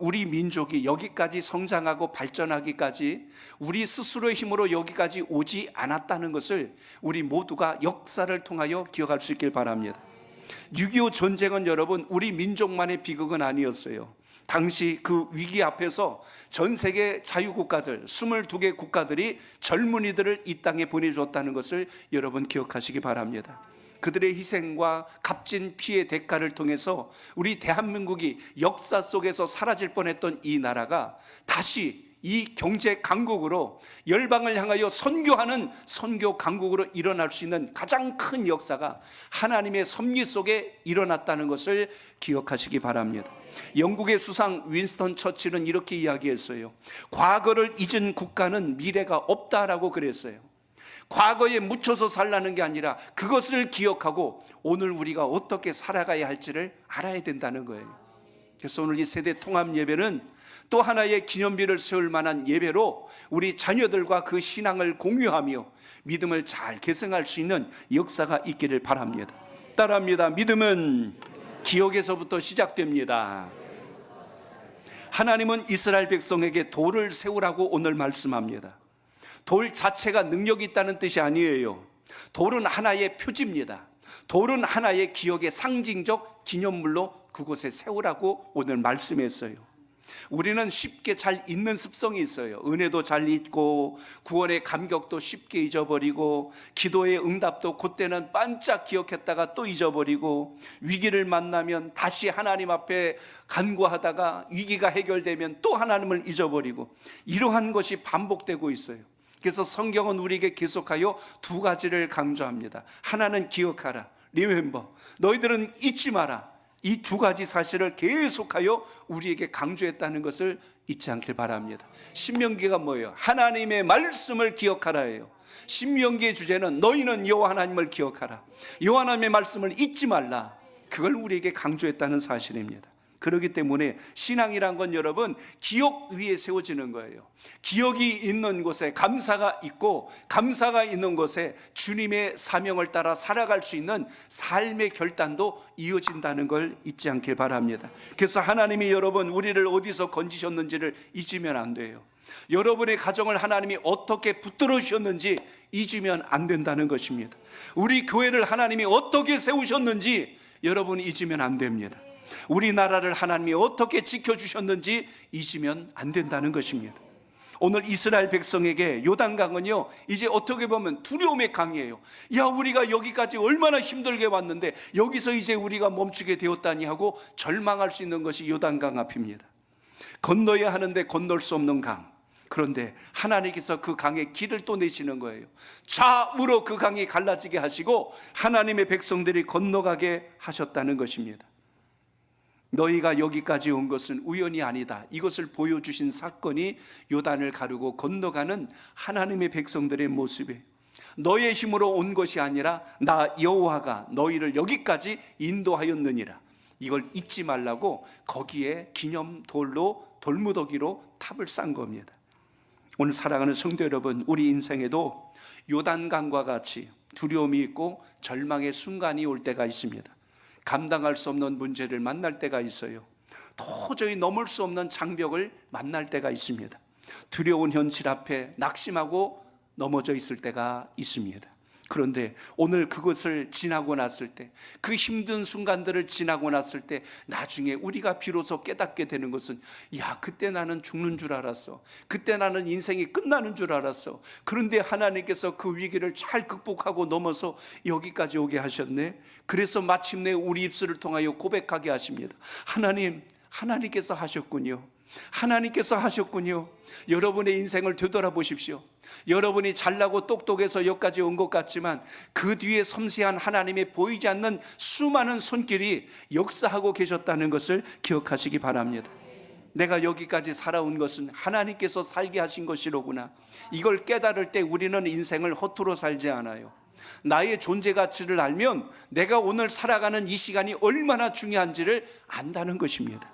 우리 민족이 여기까지 성장하고 발전하기까지 우리 스스로의 힘으로 여기까지 오지 않았다는 것을 우리 모두가 역사를 통하여 기억할 수 있길 바랍니다. 6.25 전쟁은 여러분, 우리 민족만의 비극은 아니었어요. 당시 그 위기 앞에서 전 세계 자유국가들 22개 국가들이 젊은이들을 이 땅에 보내주었다는 것을 여러분 기억하시기 바랍니다. 그들의 희생과 값진 피해 대가를 통해서 우리 대한민국이 역사 속에서 사라질 뻔했던 이 나라가 다시 이 경제 강국으로 열방을 향하여 선교하는 선교 강국으로 일어날 수 있는 가장 큰 역사가 하나님의 섭리 속에 일어났다는 것을 기억하시기 바랍니다. 영국의 수상 윈스턴 처칠은 이렇게 이야기했어요. 과거를 잊은 국가는 미래가 없다라고 그랬어요. 과거에 묻혀서 살라는 게 아니라 그것을 기억하고 오늘 우리가 어떻게 살아가야 할지를 알아야 된다는 거예요. 그래서 오늘 이 세대 통합 예배는 또 하나의 기념비를 세울 만한 예배로 우리 자녀들과 그 신앙을 공유하며 믿음을 잘 계승할 수 있는 역사가 있기를 바랍니다. 따라합니다. 믿음은 기억에서부터 시작됩니다. 하나님은 이스라엘 백성에게 돌을 세우라고 오늘 말씀합니다. 돌 자체가 능력이 있다는 뜻이 아니에요. 돌은 하나의 표지입니다. 돌은 하나의 기억의 상징적 기념물로 그곳에 세우라고 오늘 말씀했어요. 우리는 쉽게 잘 잊는 습성이 있어요. 은혜도 잘 잊고 구원의 감격도 쉽게 잊어버리고 기도의 응답도 그때는 반짝 기억했다가 또 잊어버리고 위기를 만나면 다시 하나님 앞에 간구하다가 위기가 해결되면 또 하나님을 잊어버리고 이러한 것이 반복되고 있어요. 그래서 성경은 우리에게 계속하여 두 가지를 강조합니다. 하나는 기억하라, 리멤버, 너희들은 잊지 마라. 이 두 가지 사실을 계속하여 우리에게 강조했다는 것을 잊지 않길 바랍니다. 신명기가 뭐예요? 하나님의 말씀을 기억하라예요. 신명기의 주제는 너희는 여호와 하나님을 기억하라, 여호와 하나님의 말씀을 잊지 말라. 그걸 우리에게 강조했다는 사실입니다. 그렇기 때문에 신앙이란 건 여러분 기억 위에 세워지는 거예요. 기억이 있는 곳에 감사가 있고 감사가 있는 곳에 주님의 사명을 따라 살아갈 수 있는 삶의 결단도 이어진다는 걸 잊지 않길 바랍니다. 그래서 하나님이 여러분 우리를 어디서 건지셨는지를 잊으면 안 돼요. 여러분의 가정을 하나님이 어떻게 붙들어 주셨는지 잊으면 안 된다는 것입니다. 우리 교회를 하나님이 어떻게 세우셨는지 여러분 잊으면 안 됩니다. 우리나라를 하나님이 어떻게 지켜주셨는지 잊으면 안 된다는 것입니다. 오늘 이스라엘 백성에게 요단강은요 이제 어떻게 보면 두려움의 강이에요. 야, 우리가 여기까지 얼마나 힘들게 왔는데 여기서 이제 우리가 멈추게 되었다니 하고 절망할 수 있는 것이 요단강 앞입니다. 건너야 하는데 건널 수 없는 강. 그런데 하나님께서 그 강에 길을 또 내시는 거예요. 좌우로 그 강이 갈라지게 하시고 하나님의 백성들이 건너가게 하셨다는 것입니다. 너희가 여기까지 온 것은 우연이 아니다. 이것을 보여주신 사건이 요단을 가르고 건너가는 하나님의 백성들의 모습이에요. 너의 힘으로 온 것이 아니라 나 여호와가 너희를 여기까지 인도하였느니라. 이걸 잊지 말라고 거기에 기념돌로 돌무더기로 탑을 쌓은 겁니다. 오늘 사랑하는 성도 여러분, 우리 인생에도 요단강과 같이 두려움이 있고 절망의 순간이 올 때가 있습니다. 감당할 수 없는 문제를 만날 때가 있어요. 도저히 넘을 수 없는 장벽을 만날 때가 있습니다. 두려운 현실 앞에 낙심하고 넘어져 있을 때가 있습니다. 그런데 오늘 그것을 지나고 났을 때, 그 힘든 순간들을 지나고 났을 때 나중에 우리가 비로소 깨닫게 되는 것은, 야, 그때 나는 죽는 줄 알았어. 그때 나는 인생이 끝나는 줄 알았어. 그런데 하나님께서 그 위기를 잘 극복하고 넘어서 여기까지 오게 하셨네. 그래서 마침내 우리 입술을 통하여 고백하게 하십니다. 하나님께서 하셨군요. 하나님께서 하셨군요. 여러분의 인생을 되돌아보십시오. 여러분이 잘나고 똑똑해서 여기까지 온 것 같지만 그 뒤에 섬세한 하나님의 보이지 않는 수많은 손길이 역사하고 계셨다는 것을 기억하시기 바랍니다. 내가 여기까지 살아온 것은 하나님께서 살게 하신 것이로구나. 이걸 깨달을 때 우리는 인생을 허투루 살지 않아요. 나의 존재 가치를 알면 내가 오늘 살아가는 이 시간이 얼마나 중요한지를 안다는 것입니다.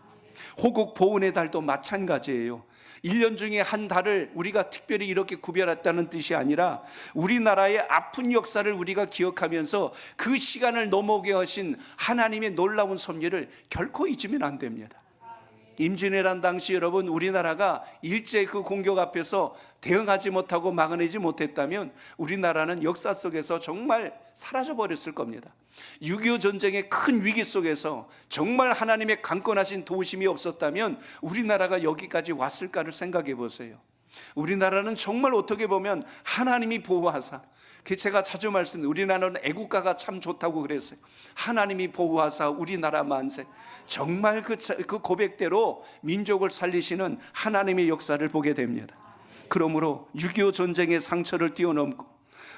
호국 보훈의 달도 마찬가지예요. 1년 중에 한 달을 우리가 특별히 이렇게 구별했다는 뜻이 아니라 우리나라의 아픈 역사를 우리가 기억하면서 그 시간을 넘어오게 하신 하나님의 놀라운 섭리를 결코 잊으면 안 됩니다. 임진왜란 당시 여러분 우리나라가 일제 그 공격 앞에서 대응하지 못하고 막아내지 못했다면 우리나라는 역사 속에서 정말 사라져버렸을 겁니다. 6.25 전쟁의 큰 위기 속에서 정말 하나님의 강권하신 도우심이 없었다면 우리나라가 여기까지 왔을까를 생각해 보세요. 우리나라는 정말 어떻게 보면 하나님이 보호하사 제가 자주 말씀드립니다. 우리나라는 애국가가 참 좋다고 그랬어요. 하나님이 보호하사 우리나라 만세. 정말 그 고백대로 민족을 살리시는 하나님의 역사를 보게 됩니다. 그러므로 6.25 전쟁의 상처를 뛰어넘고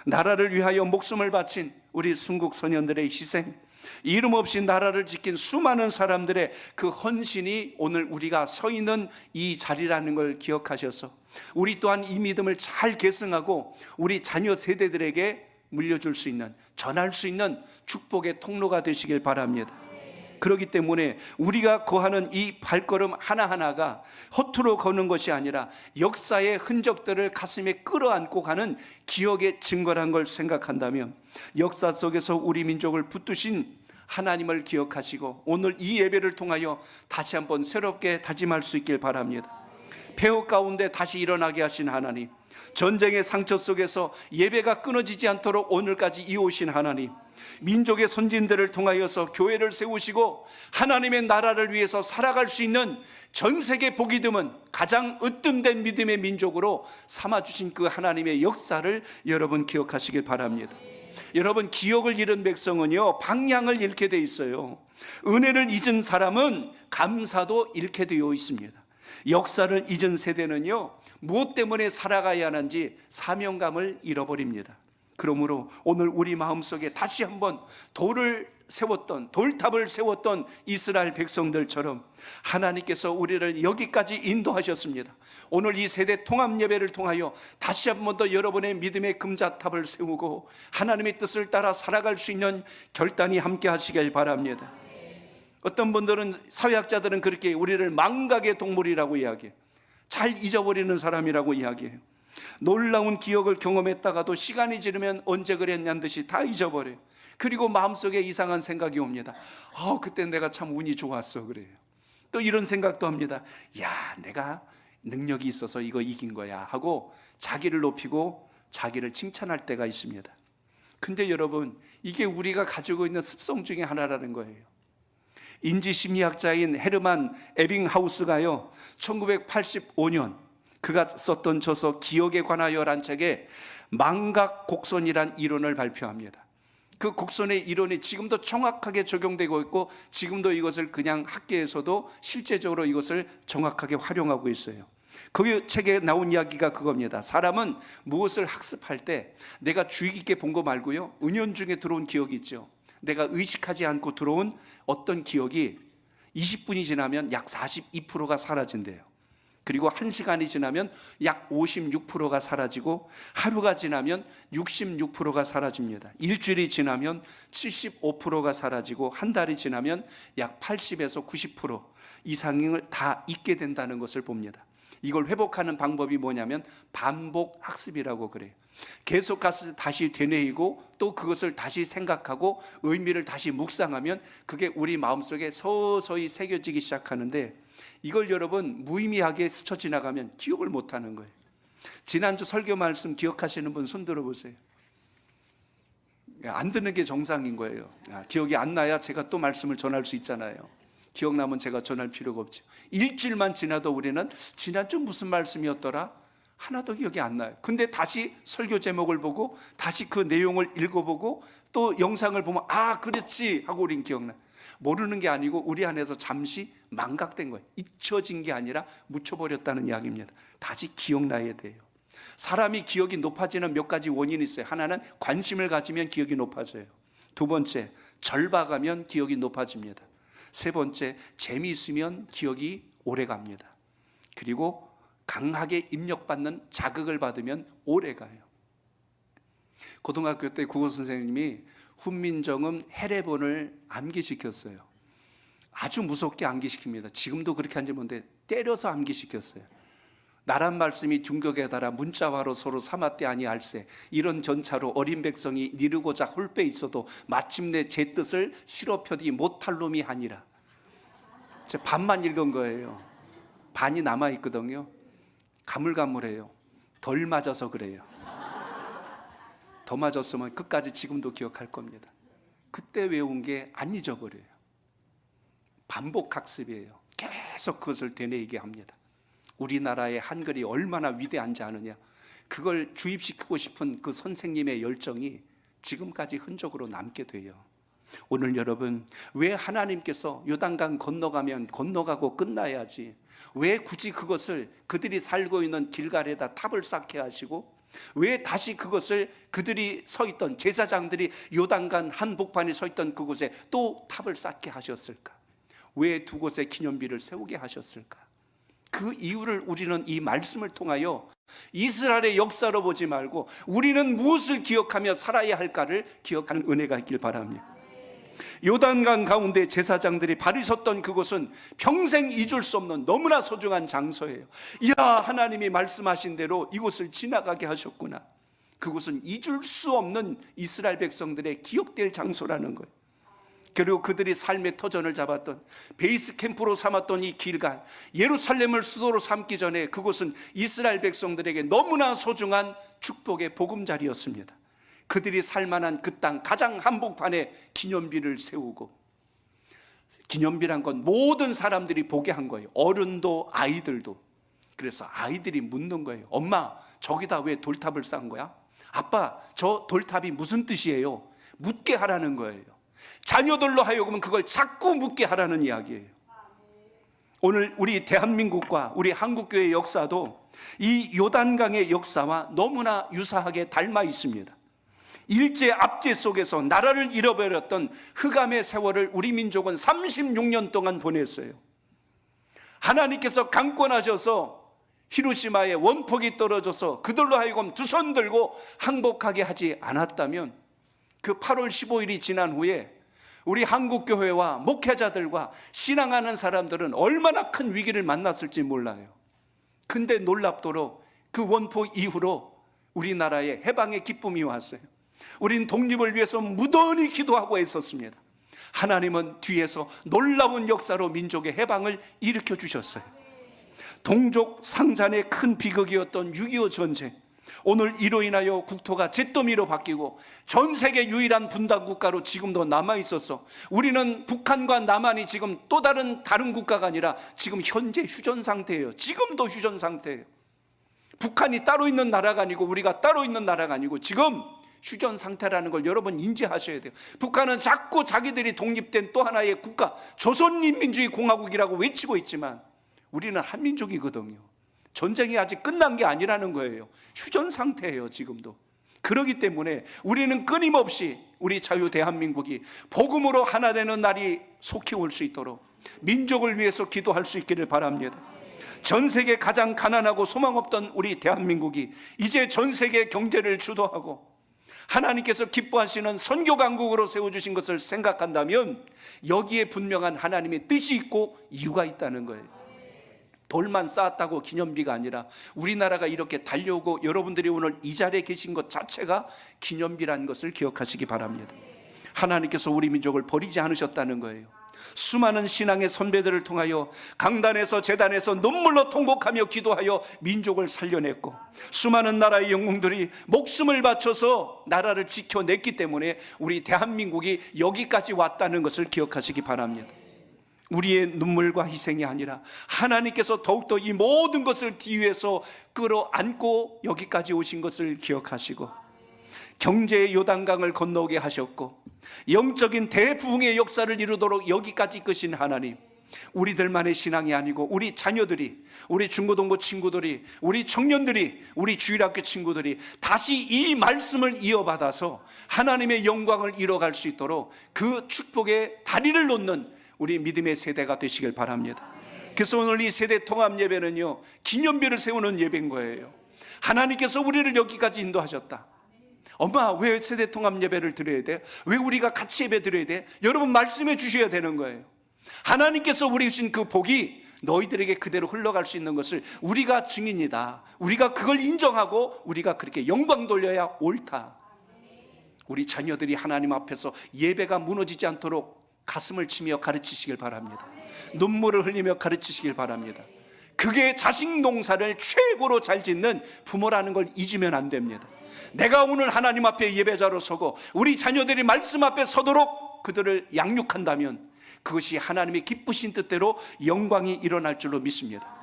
나라를 위하여 목숨을 바친 우리 순국 소년들의 희생, 이름 없이 나라를 지킨 수많은 사람들의 그 헌신이 오늘 우리가 서 있는 이 자리라는 걸 기억하셔서 우리 또한 이 믿음을 잘 계승하고 우리 자녀 세대들에게 물려줄 수 있는, 전할 수 있는 축복의 통로가 되시길 바랍니다. 그렇기 때문에 우리가 거하는 이 발걸음 하나하나가 허투루 걷는 것이 아니라 역사의 흔적들을 가슴에 끌어안고 가는 기억의 증거란 걸 생각한다면 역사 속에서 우리 민족을 붙드신 하나님을 기억하시고 오늘 이 예배를 통하여 다시 한번 새롭게 다짐할 수 있길 바랍니다. 폐허 가운데 다시 일어나게 하신 하나님, 전쟁의 상처 속에서 예배가 끊어지지 않도록 오늘까지 이어오신 하나님, 민족의 선진들을 통하여서 교회를 세우시고 하나님의 나라를 위해서 살아갈 수 있는 전 세계 보기 드문 가장 으뜸된 믿음의 민족으로 삼아주신 그 하나님의 역사를 여러분 기억하시길 바랍니다. 여러분, 기억을 잃은 백성은요 방향을 잃게 돼 있어요. 은혜를 잊은 사람은 감사도 잃게 되어 있습니다. 역사를 잊은 세대는요 무엇 때문에 살아가야 하는지 사명감을 잃어버립니다. 그러므로 오늘 우리 마음속에 다시 한번 돌탑을 세웠던 이스라엘 백성들처럼 하나님께서 우리를 여기까지 인도하셨습니다. 오늘 이 세대 통합 예배를 통하여 다시 한번 더 여러분의 믿음의 금자탑을 세우고 하나님의 뜻을 따라 살아갈 수 있는 결단이 함께 하시길 바랍니다. 어떤 분들은, 사회학자들은 그렇게 우리를 망각의 동물이라고 이야기해요. 잘 잊어버리는 사람이라고 이야기해요. 놀라운 기억을 경험했다가도 시간이 지르면 언제 그랬냐는 듯이 다 잊어버려요. 그리고 마음속에 이상한 생각이 옵니다. 그때 내가 참 운이 좋았어 그래요. 또 이런 생각도 합니다. 야, 내가 능력이 있어서 이거 이긴 거야 하고 자기를 높이고 자기를 칭찬할 때가 있습니다. 근데 여러분, 이게 우리가 가지고 있는 습성 중에 하나라는 거예요. 인지심리학자인 헤르만 에빙하우스가요 1985년 그가 썼던 저서 기억에 관하여란 책에 망각곡선이란 이론을 발표합니다. 그 곡선의 이론이 지금도 정확하게 적용되고 있고 지금도 이것을 그냥 학계에서도 실제적으로 이것을 정확하게 활용하고 있어요. 그 책에 나온 이야기가 그겁니다. 사람은 무엇을 학습할 때 내가 주의 깊게 본 거 말고요 은연중에 들어온 기억이 있죠. 내가 의식하지 않고 들어온 어떤 기억이 20분이 지나면 약 42%가 사라진대요. 그리고 1시간이 지나면 약 56%가 사라지고 하루가 지나면 66%가 사라집니다. 일주일이 지나면 75%가 사라지고 한 달이 지나면 약 80에서 90% 이상을 다 잊게 된다는 것을 봅니다. 이걸 회복하는 방법이 뭐냐면 반복 학습이라고 그래요. 계속 가서 다시 되뇌이고 또 그것을 다시 생각하고 의미를 다시 묵상하면 그게 우리 마음속에 서서히 새겨지기 시작하는데 이걸 여러분 무의미하게 스쳐 지나가면 기억을 못하는 거예요. 지난주 설교 말씀 기억하시는 분 손 들어보세요. 안 듣는 게 정상인 거예요. 기억이 안 나야 제가 또 말씀을 전할 수 있잖아요. 기억나면 제가 전할 필요가 없죠. 일주일만 지나도 우리는 지난주 무슨 말씀이었더라? 하나도 기억이 안 나요. 근데 다시 설교 제목을 보고 다시 그 내용을 읽어보고 또 영상을 보면 그렇지 하고 우린 기억나요. 모르는 게 아니고 우리 안에서 잠시 망각된 거예요. 잊혀진 게 아니라 묻혀버렸다는 이야기입니다. 다시 기억나야 돼요. 사람이 기억이 높아지는 몇 가지 원인이 있어요. 하나는 관심을 가지면 기억이 높아져요. 두 번째, 절박하면 기억이 높아집니다. 세 번째, 재미있으면 기억이 오래갑니다. 그리고 강하게 입력받는 자극을 받으면 오래가요. 고등학교 때 국어 선생님이 훈민정음 해례본을 암기시켰어요. 아주 무섭게 암기시킵니다. 지금도 그렇게 하는지 모르는데 때려서 암기시켰어요. 나란 말씀이 둔격에 달아 문자화로 서로 삼았대 아니할세. 이런 전차로 어린 백성이 니르고자 홀빼 있어도 마침내 제 뜻을 실어펴디 못할 놈이 아니라. 제 반만 읽은 거예요. 반이 남아있거든요. 가물가물해요. 덜 맞아서 그래요. 더 맞았으면 끝까지 지금도 기억할 겁니다. 그때 외운 게 안 잊어버려요. 반복 학습이에요. 계속 그것을 되뇌이게 합니다. 우리나라의 한글이 얼마나 위대한지 아느냐? 그걸 주입시키고 싶은 그 선생님의 열정이 지금까지 흔적으로 남게 돼요. 오늘 여러분, 왜 하나님께서 요단강 건너가면 건너가고 끝나야지, 왜 굳이 그것을 그들이 살고 있는 길갈에다 탑을 쌓게 하시고, 왜 다시 그것을 그들이 서 있던 제사장들이 요단강 한복판에 서 있던 그곳에 또 탑을 쌓게 하셨을까? 왜 두 곳에 기념비를 세우게 하셨을까? 그 이유를 우리는 이 말씀을 통하여 이스라엘의 역사로 보지 말고 우리는 무엇을 기억하며 살아야 할까를 기억하는 은혜가 있길 바랍니다. 요단강 가운데 제사장들이 발이 섰던 그곳은 평생 잊을 수 없는 너무나 소중한 장소예요. 이야, 하나님이 말씀하신 대로 이곳을 지나가게 하셨구나. 그곳은 잊을 수 없는 이스라엘 백성들의 기억될 장소라는 거예요. 그리고 그들이 삶의 터전을 잡았던, 베이스 캠프로 삼았던 이 길갈, 예루살렘을 수도로 삼기 전에 그곳은 이스라엘 백성들에게 너무나 소중한 축복의 보금자리였습니다. 그들이 살만한 그 땅 가장 한복판에 기념비를 세우고, 기념비란 건 모든 사람들이 보게 한 거예요. 어른도 아이들도. 그래서 아이들이 묻는 거예요. 엄마, 저기다 왜 돌탑을 쌓은 거야? 아빠, 저 돌탑이 무슨 뜻이에요? 묻게 하라는 거예요. 자녀들로 하여금 그걸 자꾸 묻게 하라는 이야기예요. 오늘 우리 대한민국과 우리 한국교회의 역사도 이 요단강의 역사와 너무나 유사하게 닮아 있습니다. 일제 압제 속에서 나라를 잃어버렸던 흑암의 세월을 우리 민족은 36년 동안 보냈어요. 하나님께서 강권하셔서 히로시마에 원폭이 떨어져서 그들로 하여금 두 손 들고 항복하게 하지 않았다면, 그 8월 15일이 지난 후에 우리 한국교회와 목회자들과 신앙하는 사람들은 얼마나 큰 위기를 만났을지 몰라요. 근데 놀랍도록 그 원폭 이후로 우리나라에 해방의 기쁨이 왔어요. 우린 독립을 위해서 무던히 기도하고 있었습니다. 하나님은 뒤에서 놀라운 역사로 민족의 해방을 일으켜 주셨어요. 동족 상잔의 큰 비극이었던 6.25 전쟁, 오늘 이로 인하여 국토가 잿더미로 바뀌고 전 세계 유일한 분단 국가로 지금도 남아있어서 우리는 북한과 남한이 지금 또 다른 국가가 아니라 지금 현재 휴전 상태예요. 지금도 휴전 상태예요. 북한이 따로 있는 나라가 아니고 우리가 따로 있는 나라가 아니고 지금 휴전 상태라는 걸 여러분 인지하셔야 돼요. 북한은 자꾸 자기들이 독립된 또 하나의 국가, 조선인민주의 공화국이라고 외치고 있지만 우리는 한민족이거든요. 전쟁이 아직 끝난 게 아니라는 거예요. 휴전 상태예요, 지금도. 그렇기 때문에 우리는 끊임없이 우리 자유 대한민국이 복음으로 하나 되는 날이 속히 올 수 있도록 민족을 위해서 기도할 수 있기를 바랍니다. 전 세계 가장 가난하고 소망 없던 우리 대한민국이 이제 전 세계 경제를 주도하고 하나님께서 기뻐하시는 선교 강국으로 세워주신 것을 생각한다면 여기에 분명한 하나님의 뜻이 있고 이유가 있다는 거예요. 돌만 쌓았다고 기념비가 아니라 우리나라가 이렇게 달려오고 여러분들이 오늘 이 자리에 계신 것 자체가 기념비라는 것을 기억하시기 바랍니다. 하나님께서 우리 민족을 버리지 않으셨다는 거예요. 수많은 신앙의 선배들을 통하여 강단에서 제단에서 눈물로 통곡하며 기도하여 민족을 살려냈고, 수많은 나라의 영웅들이 목숨을 바쳐서 나라를 지켜냈기 때문에 우리 대한민국이 여기까지 왔다는 것을 기억하시기 바랍니다. 우리의 눈물과 희생이 아니라 하나님께서 더욱더 이 모든 것을 뒤에서 끌어안고 여기까지 오신 것을 기억하시고, 경제의 요단강을 건너오게 하셨고 영적인 대부흥의 역사를 이루도록 여기까지 이끄신 하나님, 우리들만의 신앙이 아니고 우리 자녀들이, 우리 중고등부 친구들이, 우리 청년들이, 우리 주일학교 친구들이 다시 이 말씀을 이어받아서 하나님의 영광을 이뤄갈 수 있도록 그 축복의 다리를 놓는 우리 믿음의 세대가 되시길 바랍니다. 그래서 오늘 이 세대 통합 예배는요, 기념비를 세우는 예배인 거예요. 하나님께서 우리를 여기까지 인도하셨다. 엄마, 왜 세대 통합 예배를 드려야 돼? 왜 우리가 같이 예배 드려야 돼? 여러분 말씀해 주셔야 되는 거예요. 하나님께서 우리 주신 그 복이 너희들에게 그대로 흘러갈 수 있는 것을 우리가 증인이다. 우리가 그걸 인정하고 우리가 그렇게 영광 돌려야 옳다. 우리 자녀들이 하나님 앞에서 예배가 무너지지 않도록 가슴을 치며 가르치시길 바랍니다. 눈물을 흘리며 가르치시길 바랍니다. 그게 자식 농사를 최고로 잘 짓는 부모라는 걸 잊으면 안 됩니다. 내가 오늘 하나님 앞에 예배자로 서고 우리 자녀들이 말씀 앞에 서도록 그들을 양육한다면 그것이 하나님의 기쁘신 뜻대로 영광이 일어날 줄로 믿습니다.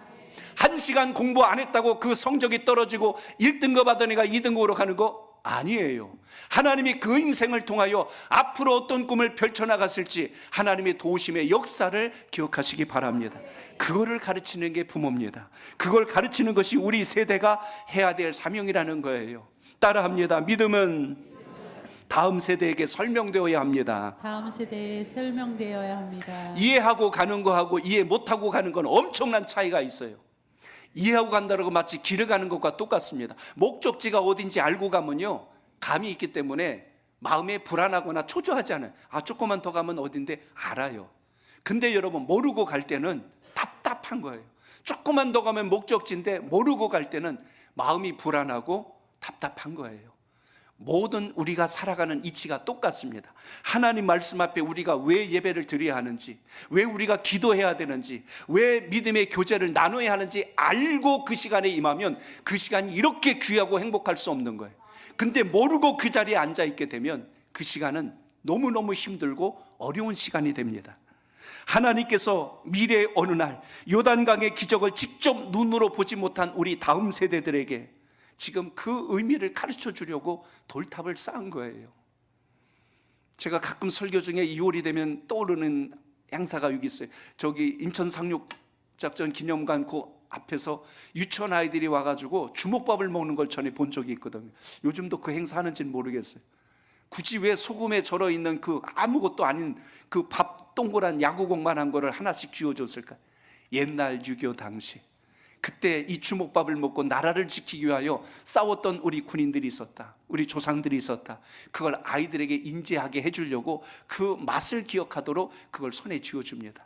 1시간 공부 안 했다고 그 성적이 떨어지고 1등급 하던 애가 2등급으로 가는 거 아니에요. 하나님이 그 인생을 통하여 앞으로 어떤 꿈을 펼쳐나갔을지 하나님의 도우심의 역사를 기억하시기 바랍니다. 그거를 가르치는 게 부모입니다. 그걸 가르치는 것이 우리 세대가 해야 될 사명이라는 거예요. 따라합니다. 믿음은 다음 세대에게 설명되어야 합니다. 다음 세대에 설명되어야 합니다. 이해하고 가는 거하고 이해 못하고 가는 건 엄청난 차이가 있어요. 이해하고 간다고 마치 길을 가는 것과 똑같습니다. 목적지가 어딘지 알고 가면요, 감이 있기 때문에 마음에 불안하거나 초조하지 않아요. 조금만 더 가면 어딘데 알아요. 근데 여러분, 모르고 갈 때는 답답한 거예요. 조금만 더 가면 목적지인데 모르고 갈 때는 마음이 불안하고 답답한 거예요. 모든 우리가 살아가는 이치가 똑같습니다. 하나님 말씀 앞에 우리가 왜 예배를 드려야 하는지, 왜 우리가 기도해야 되는지, 왜 믿음의 교제를 나눠야 하는지 알고 그 시간에 임하면 그 시간이 이렇게 귀하고 행복할 수 없는 거예요. 근데 모르고 그 자리에 앉아 있게 되면 그 시간은 너무너무 힘들고 어려운 시간이 됩니다. 하나님께서 미래의 어느 날 요단강의 기적을 직접 눈으로 보지 못한 우리 다음 세대들에게 지금 그 의미를 가르쳐 주려고 돌탑을 쌓은 거예요. 제가 가끔 설교 중에 2월이 되면 떠오르는 행사가 여기 있어요. 저기 인천 상륙작전 기념관 그 앞에서 유치원 아이들이 와가지고 주먹밥을 먹는 걸 전에 본 적이 있거든요. 요즘도 그 행사 하는지는 모르겠어요. 굳이 왜 소금에 절어 있는 그 아무것도 아닌 그 밥 동그란 야구공만한 거를 하나씩 쥐어줬을까? 옛날 6.25 당시 그때 이 주먹밥을 먹고 나라를 지키기 위하여 싸웠던 우리 군인들이 있었다. 우리 조상들이 있었다. 그걸 아이들에게 인지하게 해주려고 그 맛을 기억하도록 그걸 손에 쥐어줍니다.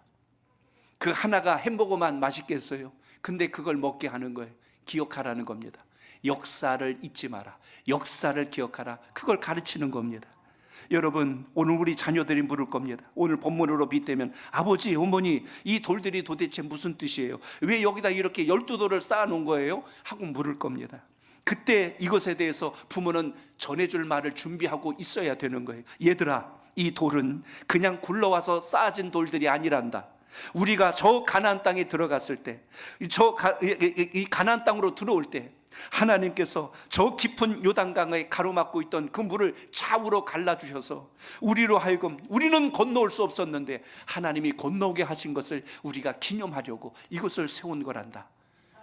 그 하나가 햄버거만 맛있겠어요? 근데 그걸 먹게 하는 거예요. 기억하라는 겁니다. 역사를 잊지 마라. 역사를 기억하라. 그걸 가르치는 겁니다. 여러분, 오늘 우리 자녀들이 물을 겁니다. 오늘 본문으로 빗대면 아버지, 어머니, 이 돌들이 도대체 무슨 뜻이에요? 왜 여기다 이렇게 12돌을 쌓아놓은 거예요? 하고 물을 겁니다. 그때 이것에 대해서 부모는 전해줄 말을 준비하고 있어야 되는 거예요. 얘들아, 이 돌은 그냥 굴러와서 쌓아진 돌들이 아니란다. 우리가 저 가나안 땅에 들어갔을 때, 이 가나안 땅으로 들어올 때 하나님께서 저 깊은 요단강에 가로막고 있던 그 물을 좌우로 갈라주셔서 우리로 하여금, 우리는 건너올 수 없었는데 하나님이 건너오게 하신 것을 우리가 기념하려고 이것을 세운 거란다.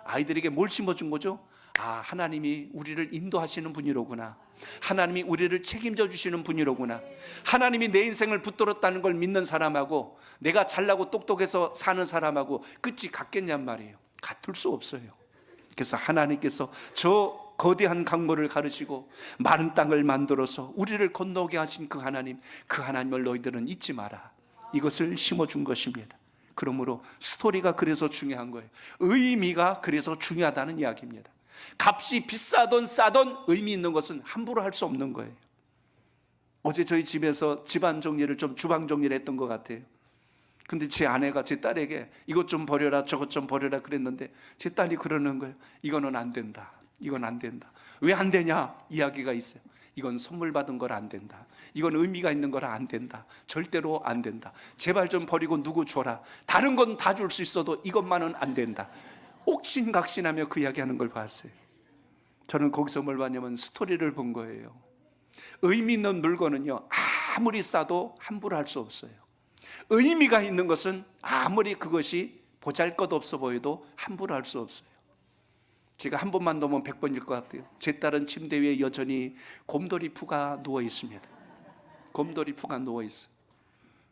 아이들에게 뭘 심어준 거죠? 하나님이 우리를 인도하시는 분이로구나. 하나님이 우리를 책임져 주시는 분이로구나. 하나님이 내 인생을 붙들었다는 걸 믿는 사람하고 내가 잘나고 똑똑해서 사는 사람하고 끝이 같겠냔 말이에요. 같을 수 없어요. 그래서 하나님께서 저 거대한 강물을 가르치고 마른 땅을 만들어서 우리를 건너게 하신 그 하나님을 너희들은 잊지 마라. 이것을 심어준 것입니다. 그러므로 스토리가 그래서 중요한 거예요. 의미가 그래서 중요하다는 이야기입니다. 값이 비싸던 싸던 의미 있는 것은 함부로 할 수 없는 거예요. 어제 저희 집에서 집안 정리를 주방 정리를 했던 것 같아요. 근데 제 아내가 제 딸에게 이것 좀 버려라 저것 좀 버려라 그랬는데 제 딸이 그러는 거예요. 이거는 안 된다. 이건 안 된다. 왜 안 되냐? 이야기가 있어요. 이건 선물 받은 거라 안 된다. 이건 의미가 있는 거라 안 된다. 절대로 안 된다. 제발 좀 버리고 누구 줘라. 다른 건 다 줄 수 있어도 이것만은 안 된다. 옥신각신하며 그 이야기하는 걸 봤어요. 저는 거기서 뭘 봤냐면 스토리를 본 거예요. 의미 있는 물건은요, 아무리 싸도 함부로 할 수 없어요. 의미가 있는 것은 아무리 그것이 보잘것없어 보여도 함부로 할 수 없어요. 제가 한 번만 넣으면 100번일 것 같아요. 제 딸은 침대 위에 여전히 곰돌이 푸가 누워 있습니다. 곰돌이 푸가 누워 있어요.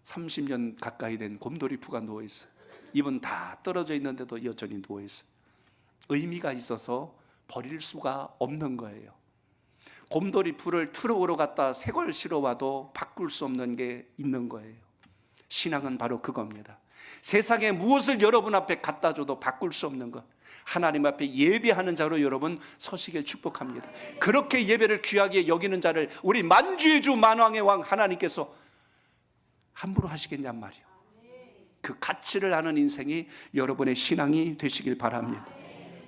30년 가까이 된 곰돌이 푸가 누워 있어요. 입은 다 떨어져 있는데도 여전히 누워 있어요. 의미가 있어서 버릴 수가 없는 거예요. 곰돌이 푸를 트럭으로 갖다 새 걸 실어와도 바꿀 수 없는 게 있는 거예요. 신앙은 바로 그겁니다. 세상에 무엇을 여러분 앞에 갖다 줘도 바꿀 수 없는 것, 하나님 앞에 예배하는 자로 여러분 서시길 축복합니다. 그렇게 예배를 귀하게 여기는 자를 우리 만주의 주 만왕의 왕 하나님께서 함부로 하시겠냔 말이에요. 그 가치를 아는 인생이 여러분의 신앙이 되시길 바랍니다.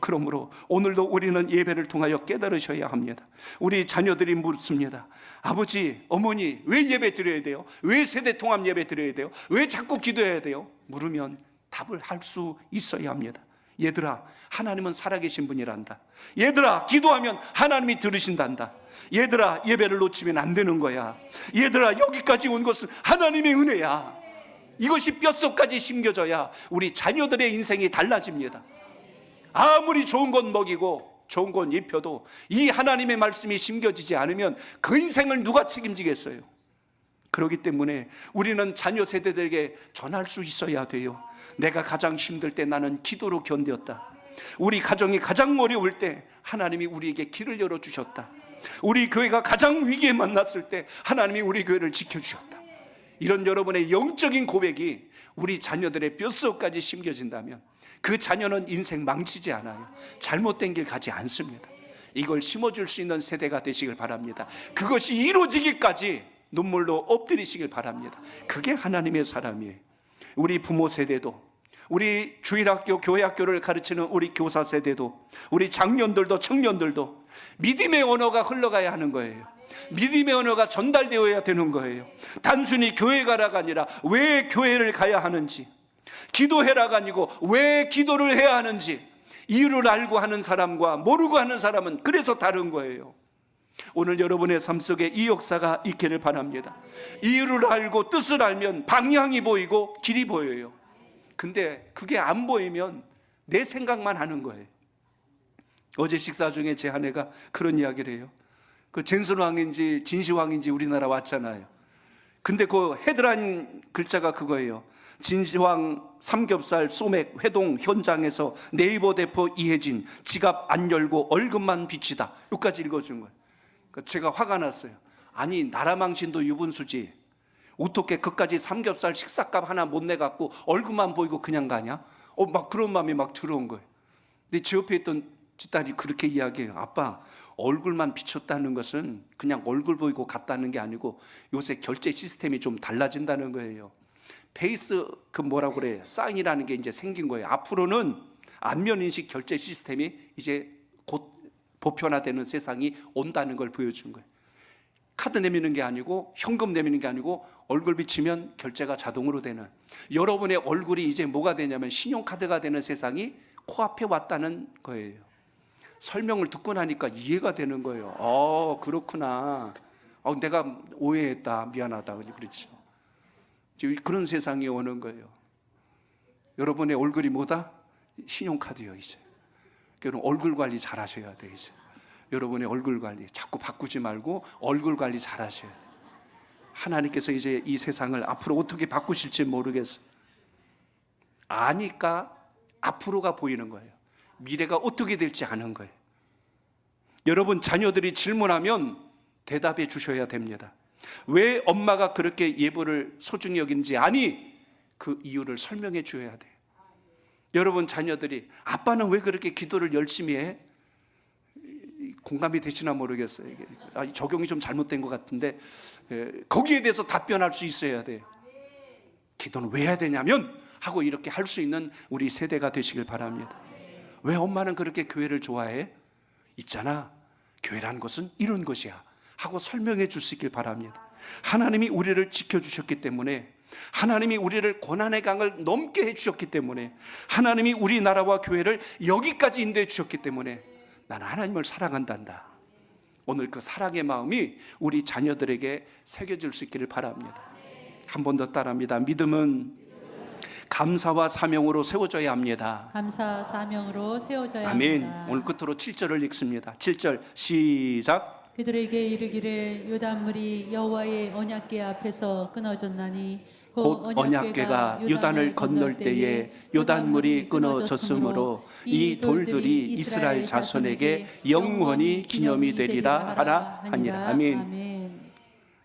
그러므로 오늘도 우리는 예배를 통하여 깨달으셔야 합니다. 우리 자녀들이 묻습니다. 아버지, 어머니, 왜 예배 드려야 돼요? 왜 세대 통합 예배 드려야 돼요? 왜 자꾸 기도해야 돼요? 물으면 답을 할 수 있어야 합니다. 얘들아, 하나님은 살아계신 분이란다. 얘들아, 기도하면 하나님이 들으신단다. 얘들아, 예배를 놓치면 안 되는 거야. 얘들아, 여기까지 온 것은 하나님의 은혜야. 이것이 뼛속까지 심겨져야 우리 자녀들의 인생이 달라집니다. 아무리 좋은 건 먹이고 좋은 건 입혀도 이 하나님의 말씀이 심겨지지 않으면 그 인생을 누가 책임지겠어요? 그렇기 때문에 우리는 자녀 세대들에게 전할 수 있어야 돼요. 내가 가장 힘들 때 나는 기도로 견뎠다. 우리 가정이 가장 어려울 때 하나님이 우리에게 길을 열어주셨다. 우리 교회가 가장 위기에 만났을 때 하나님이 우리 교회를 지켜주셨다. 이런 여러분의 영적인 고백이 우리 자녀들의 뼛속까지 심겨진다면 그 자녀는 인생 망치지 않아요. 잘못된 길 가지 않습니다. 이걸 심어줄 수 있는 세대가 되시길 바랍니다. 그것이 이루어지기까지 눈물로 엎드리시길 바랍니다. 그게 하나님의 사람이에요. 우리 부모 세대도, 우리 주일학교, 교회학교를 가르치는 우리 교사 세대도, 우리 장년들도 청년들도 믿음의 언어가 흘러가야 하는 거예요. 믿음의 언어가 전달되어야 되는 거예요. 단순히 교회 가라가 아니라 왜 교회를 가야 하는지, 기도해라가 아니고 왜 기도를 해야 하는지, 이유를 알고 하는 사람과 모르고 하는 사람은 그래서 다른 거예요. 오늘 여러분의 삶 속에 이 역사가 있기를 바랍니다. 이유를 알고 뜻을 알면 방향이 보이고 길이 보여요. 근데 그게 안 보이면 내 생각만 하는 거예요. 어제 식사 중에 제 아내가 그런 이야기를 해요. 그 젠슨왕인지 진시황인지 우리나라 왔잖아요. 근데 그 헤드라인 글자가 그거예요. 진시황 삼겹살 소맥 회동 현장에서 네이버 대표 이혜진 지갑 안 열고 얼굴만 비치다. 여기까지 읽어준 거예요. 제가 화가 났어요. 아니, 나라 망신도 유분수지, 어떻게 그까지 삼겹살 식사값 하나 못 내갖고 얼굴만 보이고 그냥 가냐? 막 그런 마음이 막 들어온 거예요. 근데 제 옆에 있던 뒷딸이 그렇게 이야기해요. 아빠, 얼굴만 비쳤다는 것은 그냥 얼굴 보이고 갔다는 게 아니고 요새 결제 시스템이 좀 달라진다는 거예요. 페이스 그 뭐라고 그래, 사인이라는 게 이제 생긴 거예요. 앞으로는 안면 인식 결제 시스템이 이제 곧 보편화되는 세상이 온다는 걸 보여준 거예요. 카드 내미는 게 아니고 현금 내미는 게 아니고 얼굴 비치면 결제가 자동으로 되는, 여러분의 얼굴이 이제 뭐가 되냐면 신용카드가 되는 세상이 코앞에 왔다는 거예요. 설명을 듣고 나니까 이해가 되는 거예요. 그렇구나. 내가 오해했다. 미안하다. 그렇죠. 그런 세상이 오는 거예요. 여러분의 얼굴이 뭐다? 신용카드요. 이제 여러분 얼굴 관리 잘 하셔야 돼요. 이제 여러분의 얼굴 관리 자꾸 바꾸지 말고 얼굴 관리 잘 하셔야 돼요. 하나님께서 이제 이 세상을 앞으로 어떻게 바꾸실지 모르겠어요. 아니까 앞으로가 보이는 거예요. 미래가 어떻게 될지 아는 거예요. 여러분 자녀들이 질문하면 대답해 주셔야 됩니다. 왜 엄마가 그렇게 예불을 소중히 여긴지 아니, 그 이유를 설명해 줘야 돼요. 여러분 자녀들이 아빠는 왜 그렇게 기도를 열심히 해? 공감이 되시나 모르겠어요. 이게 적용이 좀 잘못된 것 같은데 거기에 대해서 답변할 수 있어야 돼요. 기도는 왜 해야 되냐면 하고 이렇게 할 수 있는 우리 세대가 되시길 바랍니다. 왜 엄마는 그렇게 교회를 좋아해? 있잖아, 교회라는 것은 이런 것이야 하고 설명해 줄 수 있길 바랍니다. 하나님이 우리를 지켜주셨기 때문에, 하나님이 우리를 고난의 강을 넘게 해주셨기 때문에, 하나님이 우리나라와 교회를 여기까지 인도해 주셨기 때문에 나는 하나님을 사랑한단다. 오늘 그 사랑의 마음이 우리 자녀들에게 새겨질 수 있기를 바랍니다. 한 번 더 따라합니다. 믿음은 감사와 사명으로 세워져야 합니다. 감사 사명으로 세워져야 아멘. 합니다. 오늘 끝으로 7절을 읽습니다. 7절 시작. 그들에게 이르기를 요단물이 여호와의 언약궤 앞에서 끊어졌나니 곧 언약궤가 요단을 건널 때에 요단물이 끊어졌으므로 이 돌들이 이스라엘 자손에게 영원히 기념이 되리라 하라 하니라. 아멘.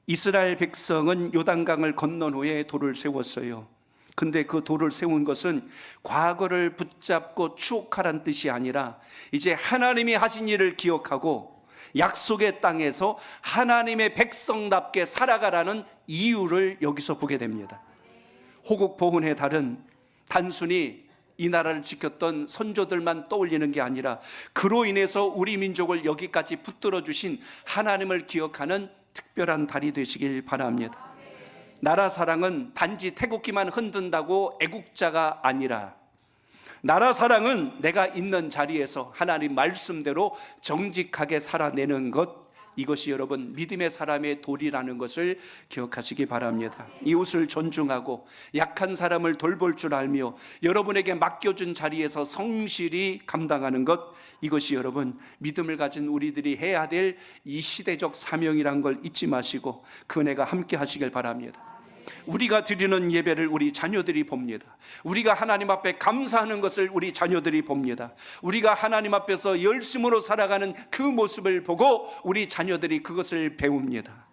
이스라엘 백성은 요단강을 건넌 후에 돌을 세웠어요. 근데 그 돌을 세운 것은 과거를 붙잡고 추억하란 뜻이 아니라 이제 하나님이 하신 일을 기억하고 약속의 땅에서 하나님의 백성답게 살아가라는 이유를 여기서 보게 됩니다. 호국 보훈의 달은 단순히 이 나라를 지켰던 선조들만 떠올리는 게 아니라 그로 인해서 우리 민족을 여기까지 붙들어 주신 하나님을 기억하는 특별한 달이 되시길 바랍니다. 나라 사랑은 단지 태극기만 흔든다고 애국자가 아니라 나라 사랑은 내가 있는 자리에서 하나님 말씀대로 정직하게 살아내는 것, 이것이 여러분 믿음의 사람의 도리라는 것을 기억하시기 바랍니다. 이웃을 존중하고 약한 사람을 돌볼 줄 알며 여러분에게 맡겨준 자리에서 성실히 감당하는 것, 이것이 여러분 믿음을 가진 우리들이 해야 될 이 시대적 사명이란 걸 잊지 마시고 그 은혜가 함께 하시길 바랍니다. 우리가 드리는 예배를 우리 자녀들이 봅니다. 우리가 하나님 앞에 감사하는 것을 우리 자녀들이 봅니다. 우리가 하나님 앞에서 열심으로 살아가는 그 모습을 보고 우리 자녀들이 그것을 배웁니다.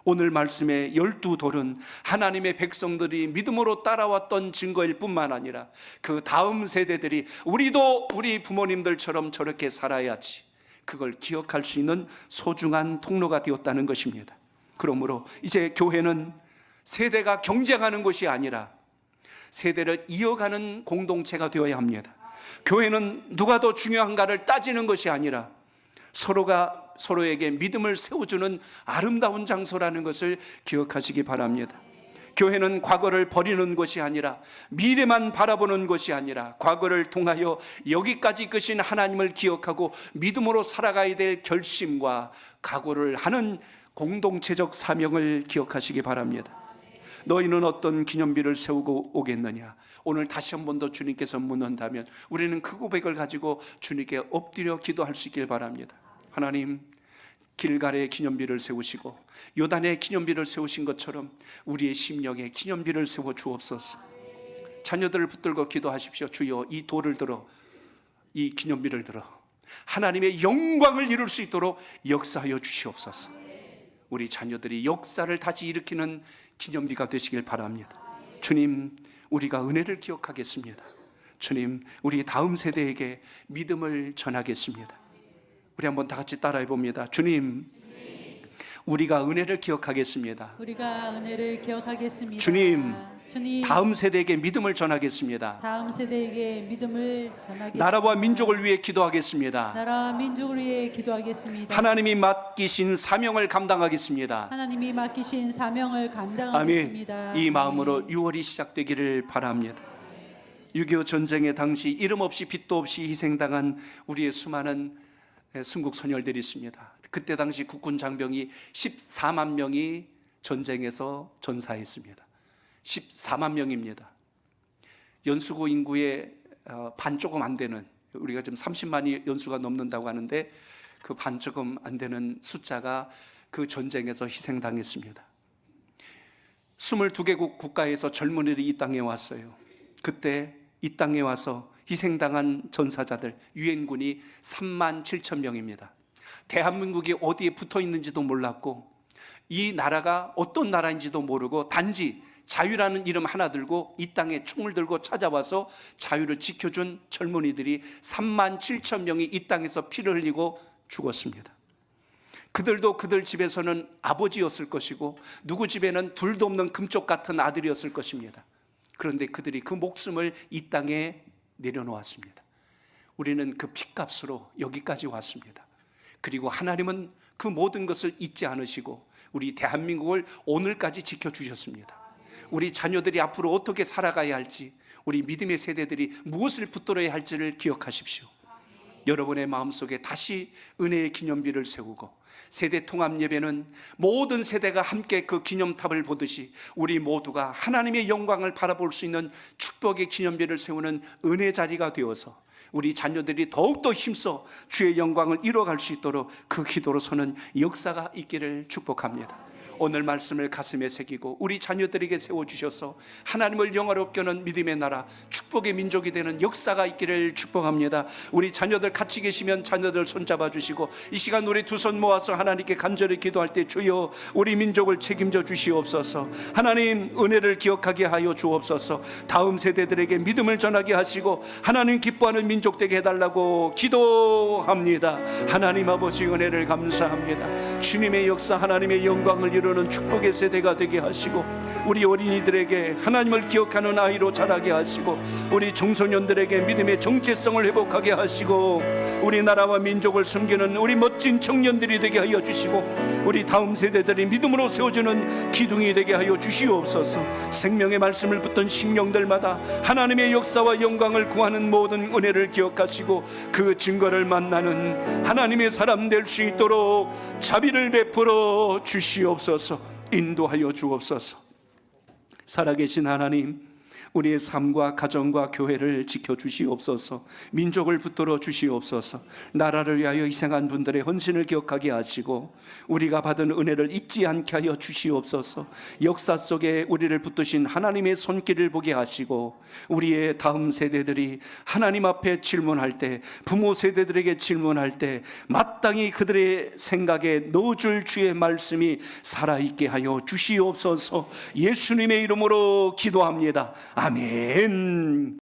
오늘 말씀의 12돌은 하나님의 백성들이 믿음으로 따라왔던 증거일 뿐만 아니라 그 다음 세대들이 우리도 우리 부모님들처럼 저렇게 살아야지, 그걸 기억할 수 있는 소중한 통로가 되었다는 것입니다. 그러므로 이제 교회는 세대가 경쟁하는 것이 아니라 세대를 이어가는 공동체가 되어야 합니다. 교회는 누가 더 중요한가를 따지는 것이 아니라 서로가 서로에게 믿음을 세워주는 아름다운 장소라는 것을 기억하시기 바랍니다. 교회는 과거를 버리는 것이 아니라 미래만 바라보는 것이 아니라 과거를 통하여 여기까지 이끄신 하나님을 기억하고 믿음으로 살아가야 될 결심과 각오를 하는 공동체적 사명을 기억하시기 바랍니다. 너희는 어떤 기념비를 세우고 오겠느냐? 오늘 다시 한 번 더 주님께서 묻는다면 우리는 그 고백을 가지고 주님께 엎드려 기도할 수 있길 바랍니다. 하나님, 길갈의 기념비를 세우시고 요단의 기념비를 세우신 것처럼 우리의 심령에 기념비를 세워 주옵소서. 자녀들을 붙들고 기도하십시오. 주여, 이 돌을 들어, 이 기념비를 들어 하나님의 영광을 이룰 수 있도록 역사하여 주시옵소서. 우리 자녀들이 역사를 다시 일으키는 기념비가 되시길 바랍니다. 주님, 우리가 은혜를 기억하겠습니다. 주님, 우리 다음 세대에게 믿음을 전하겠습니다. 우리 한번 다 같이 따라해 봅니다. 주님, 우리가 은혜를 기억하겠습니다. 우리가 은혜를 기억하겠습니다. 주님, 주님, 다음 세대에게 믿음을 전하겠습니다. 다음 세대에게 믿음을 전하겠습니다. 나라와 민족을 위해 기도하겠습니다. 나라와 민족을 위해 기도하겠습니다. 하나님이 맡기신 사명을 감당하겠습니다. 하나님이 맡기신 사명을 아멘. 감당하겠습니다. 이 마음으로 6월이 시작되기를 바랍니다. 6.25 전쟁의 당시 이름 없이 빛도 없이 희생당한 우리의 수많은 순국 선열들이 있습니다. 그때 당시 국군 장병이 14만 명이 전쟁에서 전사했습니다. 14만 명입니다. 연수구 인구의 반 조금 안 되는, 우리가 지금 30만이 연수가 넘는다고 하는데 그 반 조금 안 되는 숫자가 그 전쟁에서 희생당했습니다. 22개국 국가에서 젊은이들이 이 땅에 왔어요. 그때 이 땅에 와서 희생당한 전사자들, 유엔군이 3만 7천 명입니다. 대한민국이 어디에 붙어 있는지도 몰랐고 이 나라가 어떤 나라인지도 모르고 단지 자유라는 이름 하나 들고 이 땅에 총을 들고 찾아와서 자유를 지켜준 젊은이들이 3만 7천 명이 이 땅에서 피를 흘리고 죽었습니다. 그들도 그들 집에서는 아버지였을 것이고 누구 집에는 둘도 없는 금쪽 같은 아들이었을 것입니다. 그런데 그들이 그 목숨을 이 땅에 내려놓았습니다. 우리는 그 핏값으로 여기까지 왔습니다. 그리고 하나님은 그 모든 것을 잊지 않으시고 우리 대한민국을 오늘까지 지켜주셨습니다. 우리 자녀들이 앞으로 어떻게 살아가야 할지, 우리 믿음의 세대들이 무엇을 붙들어야 할지를 기억하십시오. 여러분의 마음속에 다시 은혜의 기념비를 세우고 세대 통합 예배는 모든 세대가 함께 그 기념탑을 보듯이 우리 모두가 하나님의 영광을 바라볼 수 있는 축복의 기념비를 세우는 은혜 자리가 되어서 우리 자녀들이 더욱더 힘써 주의 영광을 이뤄갈 수 있도록 그 기도로 서는 역사가 있기를 축복합니다. 오늘 말씀을 가슴에 새기고 우리 자녀들에게 세워주셔서 하나님을 영화롭게 하는 믿음의 나라, 축복의 민족이 되는 역사가 있기를 축복합니다. 우리 자녀들 같이 계시면 자녀들 손잡아 주시고 이 시간 우리 두 손 모아서 하나님께 간절히 기도할 때 주여 우리 민족을 책임져 주시옵소서. 하나님 은혜를 기억하게 하여 주옵소서. 다음 세대들에게 믿음을 전하게 하시고 하나님 기뻐하는 민족 되게 해달라고 기도합니다. 하나님 아버지 은혜를 감사합니다. 주님의 역사, 하나님의 영광을 이루는 이르는 축복의 세대가 되게 하시고, 우리 어린이들에게 하나님을 기억하는 아이로 자라게 하시고, 우리 청소년들에게 믿음의 정체성을 회복하게 하시고, 우리나라와 민족을 섬기는 우리 멋진 청년들이 되게 하여 주시고, 우리 다음 세대들이 믿음으로 세워주는 기둥이 되게 하여 주시옵소서. 생명의 말씀을 붙든 심령들마다 하나님의 역사와 영광을 구하는 모든 은혜를 기억하시고, 그 증거를 만나는 하나님의 사람 될 수 있도록 자비를 베풀어 주시옵소서. 인도하여 주옵소서. 살아계신 하나님, 우리의 삶과 가정과 교회를 지켜주시옵소서. 민족을 붙들어 주시옵소서. 나라를 위하여 희생한 분들의 헌신을 기억하게 하시고, 우리가 받은 은혜를 잊지 않게 하여 주시옵소서. 역사 속에 우리를 붙드신 하나님의 손길을 보게 하시고, 우리의 다음 세대들이 하나님 앞에 질문할 때, 부모 세대들에게 질문할 때 마땅히 그들의 생각에 넣어줄 주의 말씀이 살아있게 하여 주시옵소서. 예수님의 이름으로 기도합니다. 아멘.